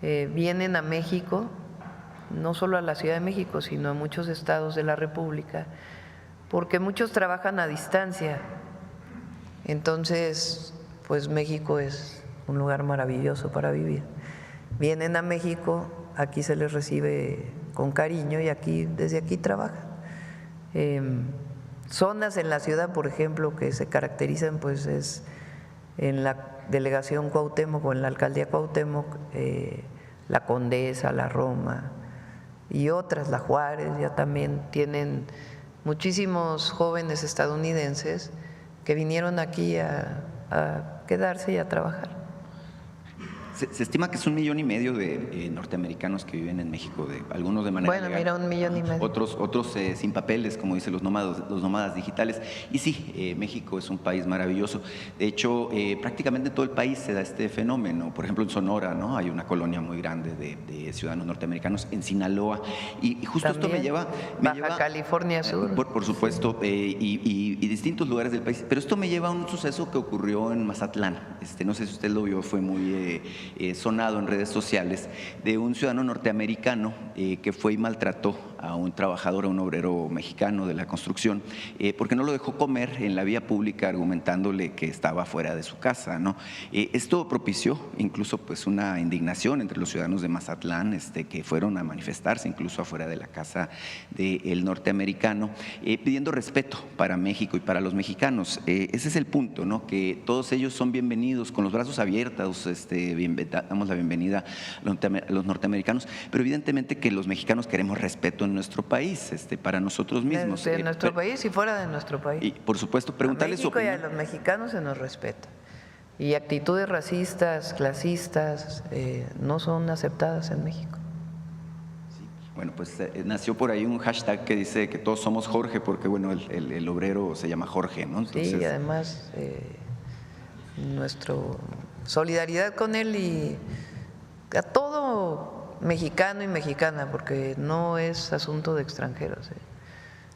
vienen a México, no solo a la Ciudad de México, sino a muchos estados de la República, porque muchos trabajan a distancia. Entonces, pues México es un lugar maravilloso para vivir. Vienen a México, aquí se les recibe con cariño y desde aquí trabajan. Zonas en la ciudad, por ejemplo, que se caracterizan, pues es en la delegación Cuauhtémoc o en la alcaldía Cuauhtémoc, la Condesa, la Roma y otras, la Juárez, ya también tienen muchísimos jóvenes estadounidenses que vinieron aquí a quedarse y a trabajar. Se estima que es 1,5 millones de norteamericanos que viven en México, algunos de manera legal, mira, 1,5 millones. Otros sin papeles, como dicen los nómadas digitales. Y sí, México es un país maravilloso. De hecho, prácticamente en todo el país se da este fenómeno. Por ejemplo, en Sonora, ¿no? Hay una colonia muy grande de ciudadanos norteamericanos, en Sinaloa. Y justo también, esto me lleva Baja California Sur. Por supuesto, y distintos lugares del país. Pero esto me lleva a un suceso que ocurrió en Mazatlán. No sé si usted lo vio, fue muy sonado en redes sociales, de un ciudadano norteamericano que fue y maltrató a un trabajador, a un obrero mexicano de la construcción, porque no lo dejó comer en la vía pública, argumentándole que estaba fuera de su casa, ¿no? Esto propició incluso pues una indignación entre los ciudadanos de Mazatlán, que fueron a manifestarse incluso afuera de la casa del norteamericamos, pidiendo respeto para México y para los mexicanos. Ese es el punto, ¿no? Que todos ellos son bienvenidos, con los brazos abiertos, damos la bienvenida a los norteamericanos, pero evidentemente que los mexicanos queremos respeto en nuestro país, para nosotros mismos. De nuestro país y fuera de nuestro país. Y por supuesto, preguntarle su opinión. A México y a los mexicanos se nos respeta. Y actitudes racistas, clasistas, no son aceptadas en México. Sí. Bueno, pues nació por ahí un hashtag que dice que todos somos Jorge, porque bueno, el obrero se llama Jorge, ¿no? Entonces, sí, y además nuestra solidaridad con él y a todo mexicano y mexicana, porque no es asunto de extranjeros.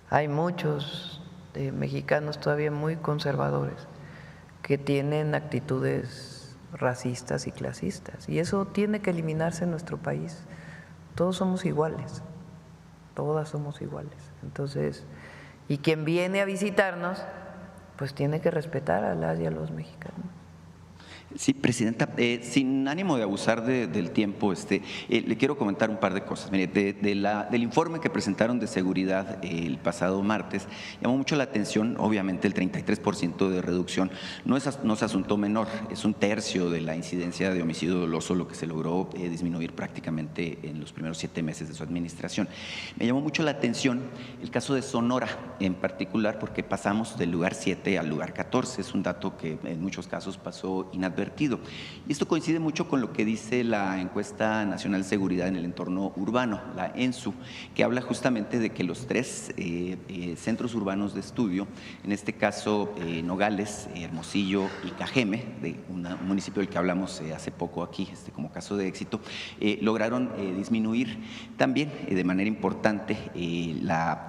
Hay muchos mexicanos todavía muy conservadores que tienen actitudes racistas y clasistas, y eso tiene que eliminarse en nuestro país. Todos somos iguales, todas somos iguales. Entonces, y quien viene a visitarnos, pues tiene que respetar a las y a los mexicanos. Sí, Presidenta, sin ánimo de abusar del tiempo, le quiero comentar un par de cosas. Mire, del informe que presentaron de seguridad el pasado martes, llamó mucho la atención, obviamente el 33% de reducción no es asunto menor, es 1/3 de la incidencia de homicidio doloso lo que se logró disminuir prácticamente en los primeros 7 meses de su administración. Me llamó mucho la atención el caso de Sonora en particular, porque pasamos del lugar 7 al lugar 14, es un dato que en muchos casos pasó inadvertido. Y esto coincide mucho con lo que dice la Encuesta Nacional de Seguridad en el Entorno Urbano, la ENSU, que habla justamente de que los 3 centros urbanos de estudio, en este caso Nogales, Hermosillo y Cajeme, de un municipio del que hablamos hace poco aquí, como caso de éxito, lograron disminuir también de manera importante la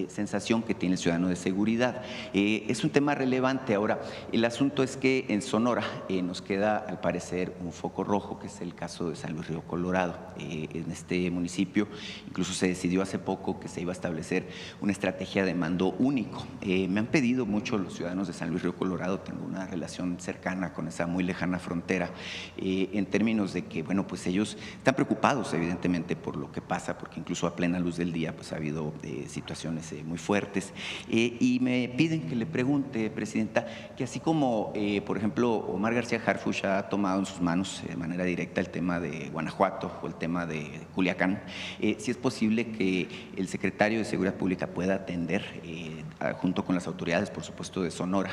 sensación que tiene el ciudadano de seguridad. Es un tema relevante. Ahora, el asunto es que en Sonora nos queda al parecer un foco rojo, que es el caso de San Luis Río Colorado. En este municipio incluso se decidió hace poco que se iba a establecer una estrategia de mando único. Me han pedido mucho los ciudadanos de San Luis Río Colorado, tengo una relación cercana con esa muy lejana frontera, en términos de que, bueno, pues ellos están preocupados evidentemente por lo que pasa, porque incluso a plena luz del día pues ha habido situaciones muy fuertes, y me piden que le pregunte, Presidenta, que así como, por ejemplo, Omar García Harfuch ha tomado en sus manos de manera directa el tema de Guanajuato o el tema de Culiacán, si es posible que el secretario de Seguridad Pública pueda atender, junto con las autoridades, por supuesto, de Sonora,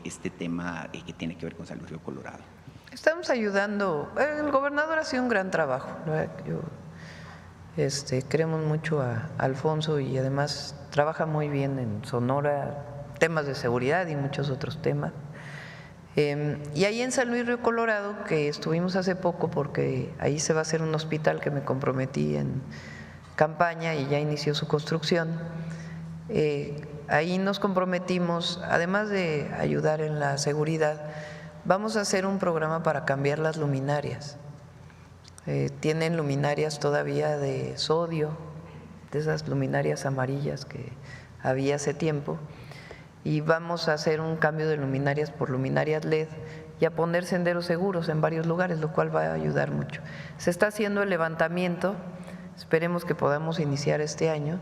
este tema que tiene que ver con San Luis Río Colorado. Estamos ayudando. El gobernador ha sido un gran trabajo. Queremos mucho a Alfonso y además trabaja muy bien en Sonora, temas de seguridad y muchos otros temas. Y ahí en San Luis Río Colorado, que estuvimos hace poco, porque ahí se va a hacer un hospital que me comprometí en campaña y ya inició su construcción, ahí nos comprometimos, además de ayudar en la seguridad, vamos a hacer un programa para cambiar las luminarias. Tienen luminarias todavía de sodio, de esas luminarias amarillas que había hace tiempo, y vamos a hacer un cambio de luminarias por luminarias LED y a poner senderos seguros en varios lugares, lo cual va a ayudar mucho. Se está haciendo el levantamiento, esperemos que podamos iniciar este año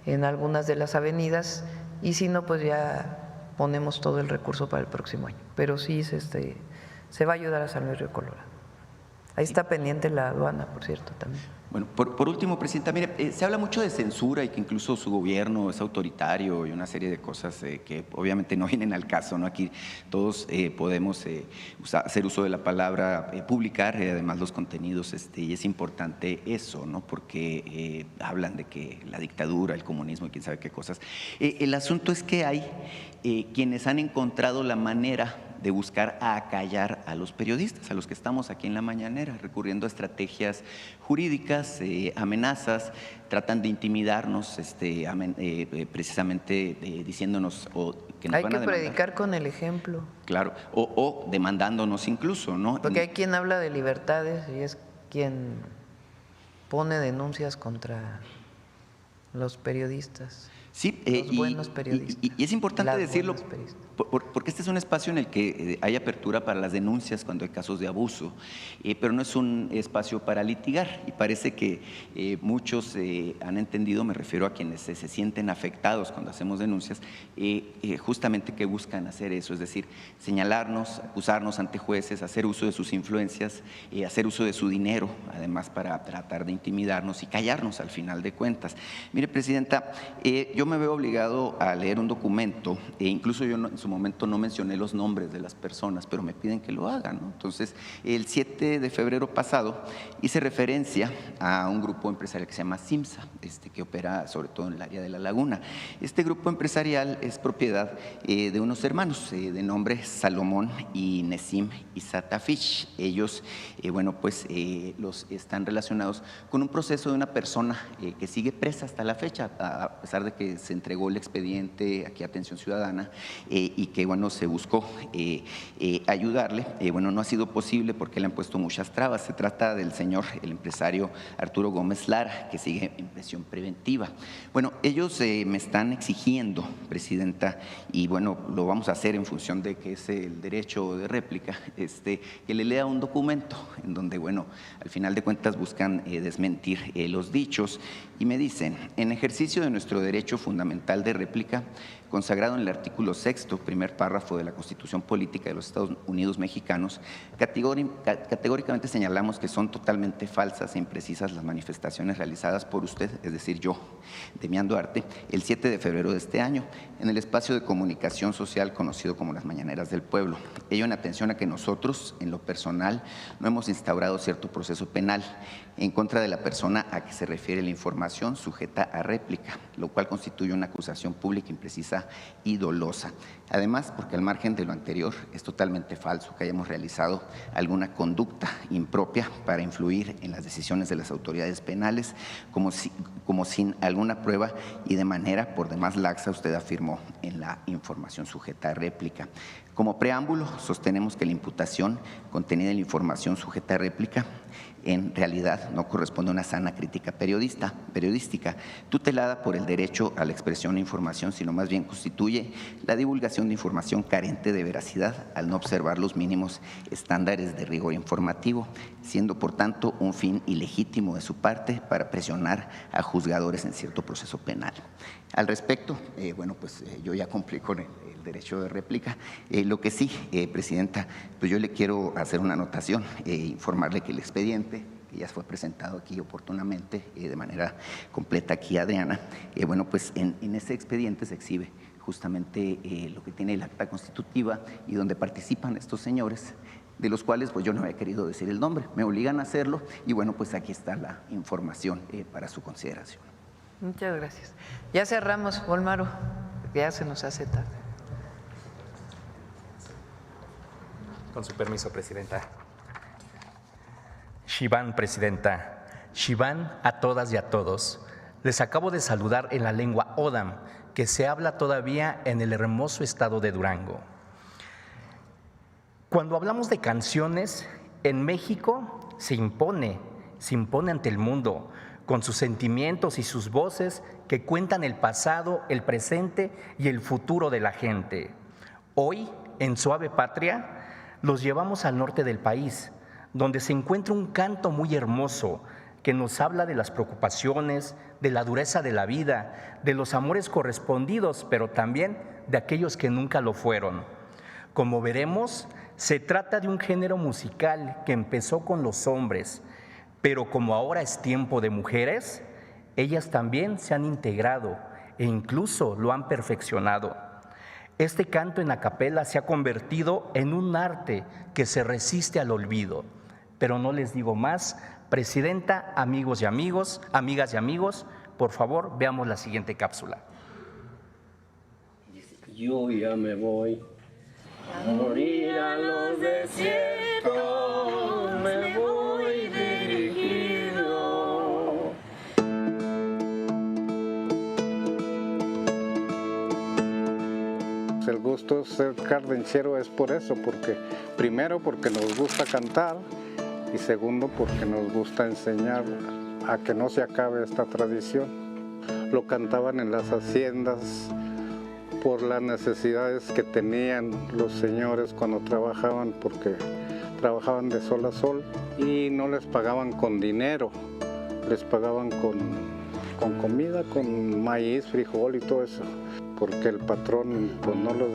en algunas de las avenidas, y si no, pues ya ponemos todo el recurso para el próximo año. Pero sí se va a ayudar a San Luis Río Colorado. Ahí está pendiente la aduana, por cierto, también. Bueno, por último, Presidenta, mire, se habla mucho de censura y que incluso su gobierno es autoritario y una serie de cosas que obviamente no vienen al caso, ¿no? Aquí todos podemos hacer uso de la palabra, publicar además los contenidos, y es importante eso, ¿no? Porque hablan de que la dictadura, el comunismo y quién sabe qué cosas. El asunto es que hay quienes han encontrado la manera de buscar acallar a los periodistas, a los que estamos aquí en la mañanera, recurriendo a estrategias jurídicas, amenazas, tratan de intimidarnos, precisamente diciéndonos que nos hay van a que demandar. predicar con el ejemplo. Claro, o demandándonos incluso, ¿no? Porque hay quien habla de libertades y es quien pone denuncias contra los periodistas. Sí, los buenos periodistas. Y es importante decirlo, porque este es un espacio en el que hay apertura para las denuncias cuando hay casos de abuso, pero no es un espacio para litigar, y parece que muchos han entendido, me refiero a quienes se sienten afectados cuando hacemos denuncias, justamente que buscan hacer eso, es decir, señalarnos, acusarnos ante jueces, hacer uso de sus influencias, hacer uso de su dinero, además para tratar de intimidarnos y callarnos al final de cuentas. Mire, Presidenta, yo me veo obligado a leer un documento, incluso yo en su momento no mencioné los nombres de las personas, pero me piden que lo haga, ¿no? Entonces, el 7 de febrero pasado hice referencia a un grupo empresarial que se llama Simsa, que opera sobre todo en el área de La Laguna. Este grupo empresarial es propiedad de unos hermanos de nombre Salomón y Nesim Isatafish. Ellos, los están relacionados con un proceso de una persona que sigue presa hasta la fecha, a pesar de que se entregó el expediente aquí a Atención Ciudadana y que se buscó ayudarle. No ha sido posible porque le han puesto muchas trabas. Se trata del señor, el empresario Arturo Gómez Lara, que sigue en prisión preventiva. Ellos me están exigiendo, Presidenta, y lo vamos a hacer en función de que es el derecho de réplica, que le lea un documento en donde, al final de cuentas buscan desmentir los dichos, y me dicen: en ejercicio de nuestro derecho fundamental de réplica, consagrado en el artículo 6º, primer párrafo de la Constitución Política de los Estados Unidos Mexicanos, categóricamente señalamos que son totalmente falsas e imprecisas las manifestaciones realizadas por usted, es decir, yo, Demián Duarte, el 7 de febrero de este año, en el espacio de comunicación social conocido como las Mañaneras del Pueblo. Ello en atención a que nosotros, en lo personal, no hemos instaurado cierto proceso penal en contra de la persona a que se refiere la información sujeta a réplica, lo cual constituye una acusación pública imprecisa y dolosa. Además, porque al margen de lo anterior, es totalmente falso que hayamos realizado alguna conducta impropia para influir en las decisiones de las autoridades penales, como sin alguna prueba y de manera por demás laxa, usted afirmó en la información sujeta a réplica. Como preámbulo, sostenemos que la imputación contenida en la información sujeta a réplica en realidad no corresponde a una sana crítica periodística, tutelada por el derecho a la expresión e información, sino más bien constituye la divulgación de información carente de veracidad al no observar los mínimos estándares de rigor informativo, siendo por tanto un fin ilegítimo de su parte para presionar a juzgadores en cierto proceso penal. Al respecto, yo ya cumplí con el derecho de réplica. Lo que sí, Presidenta, pues yo le quiero hacer una anotación, informarle que el expediente, que ya fue presentado aquí oportunamente, de manera completa aquí, Adriana, en ese expediente se exhibe justamente lo que tiene el acta constitutiva y donde participan estos señores, de los cuales yo no había querido decir el nombre, me obligan a hacerlo y aquí está la información para su consideración. Muchas gracias. Ya cerramos, Olmaro, porque ya se nos hace tarde. Con su permiso, Presidenta. Shivan, Presidenta. Shivan a todas y a todos. Les acabo de saludar en la lengua Odam, que se habla todavía en el hermoso estado de Durango. Cuando hablamos de canciones, en México se impone se impone ante el mundo, con sus sentimientos y sus voces que cuentan el pasado, el presente y el futuro de la gente. Hoy, en Suave Patria, los llevamos al norte del país, donde se encuentra un canto muy hermoso que nos habla de las preocupaciones, de la dureza de la vida, de los amores correspondidos, pero también de aquellos que nunca lo fueron. Como veremos, se trata de un género musical que empezó con los hombres, pero como ahora es tiempo de mujeres, ellas también se han integrado e incluso lo han perfeccionado. Este canto en a capela se ha convertido en un arte que se resiste al olvido. Pero no les digo más. Presidenta, amigas y amigos, por favor, veamos la siguiente cápsula. Yo ya me voy a morir a los desiertos, me voy dirigido. El gusto de ser cardenchero es por eso, primero porque nos gusta cantar y segundo porque nos gusta enseñar a que no se acabe esta tradición. Lo cantaban en las haciendas por las necesidades que tenían los señores cuando trabajaban, porque trabajaban de sol a sol y no les pagaban con dinero, les pagaban con comida, con maíz, frijol y todo eso, porque el patrón pues no los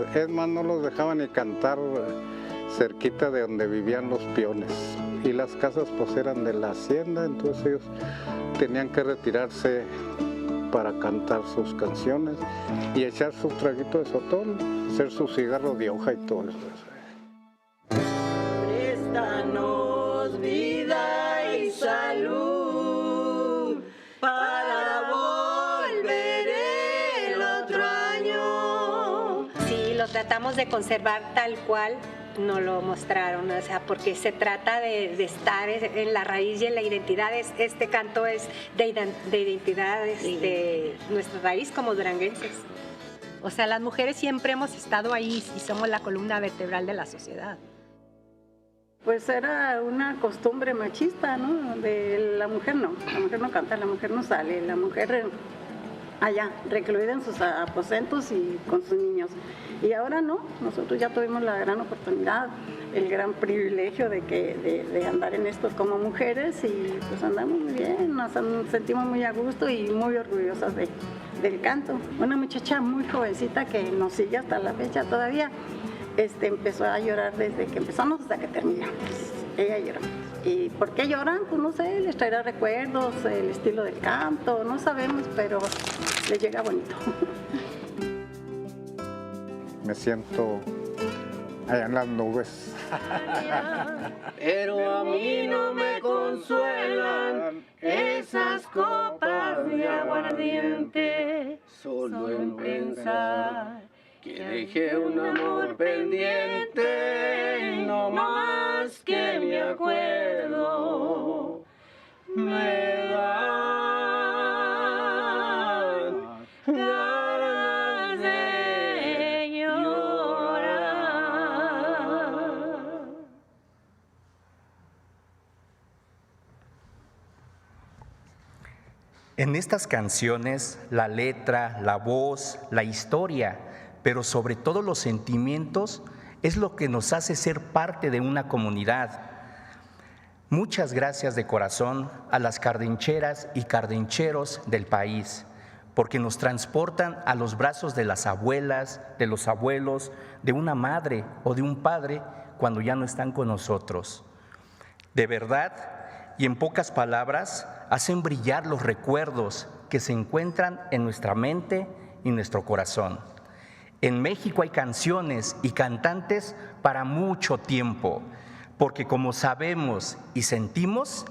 dejaba ni cantar cerquita de donde vivían los peones, y las casas pues eran de la hacienda, entonces ellos tenían que retirarse para cantar sus canciones y echar su traguito de sotol, hacer su cigarro de hoja y todo eso. Préstanos vida y salud para volver el otro año. Sí, lo tratamos de conservar tal cual no lo mostraron, o sea, porque se trata de estar en la raíz y en la identidad. Este canto es de identidad, de nuestra raíz como duranguenses. O sea, las mujeres siempre hemos estado ahí y somos la columna vertebral de la sociedad. Pues era una costumbre machista, ¿no? De la mujer no canta, la mujer no sale, la mujer allá, recluida en sus aposentos y con sus niños. Y ahora no, nosotros ya tuvimos la gran oportunidad, el gran privilegio de andar en esto como mujeres y pues andamos muy bien, nos sentimos muy a gusto y muy orgullosas del canto. Una muchacha muy jovencita que nos sigue hasta la fecha todavía, empezó a llorar desde que empezamos hasta que terminamos. Ella lloró. ¿Y por qué lloran? Pues no sé, les traerá recuerdos, el estilo del canto, no sabemos, pero les llega bonito. Me siento allá en las nubes. Pero a mí no me consuelan esas copas de aguardiente, solo en pensar que dejé un amor pendiente, no más que me acuerdo, me dan ganas de llorar. En estas canciones, la letra, la voz, la historia, pero sobre todo los sentimientos, es lo que nos hace ser parte de una comunidad. Muchas gracias de corazón a las cardencheras y cardencheros del país, porque nos transportan a los brazos de las abuelas, de los abuelos, de una madre o de un padre cuando ya no están con nosotros. De verdad, y en pocas palabras, hacen brillar los recuerdos que se encuentran en nuestra mente y nuestro corazón. En México hay canciones y cantantes para mucho tiempo, porque como sabemos y sentimos,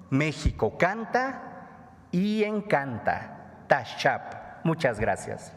México canta y encanta. Tashap. Muchas gracias.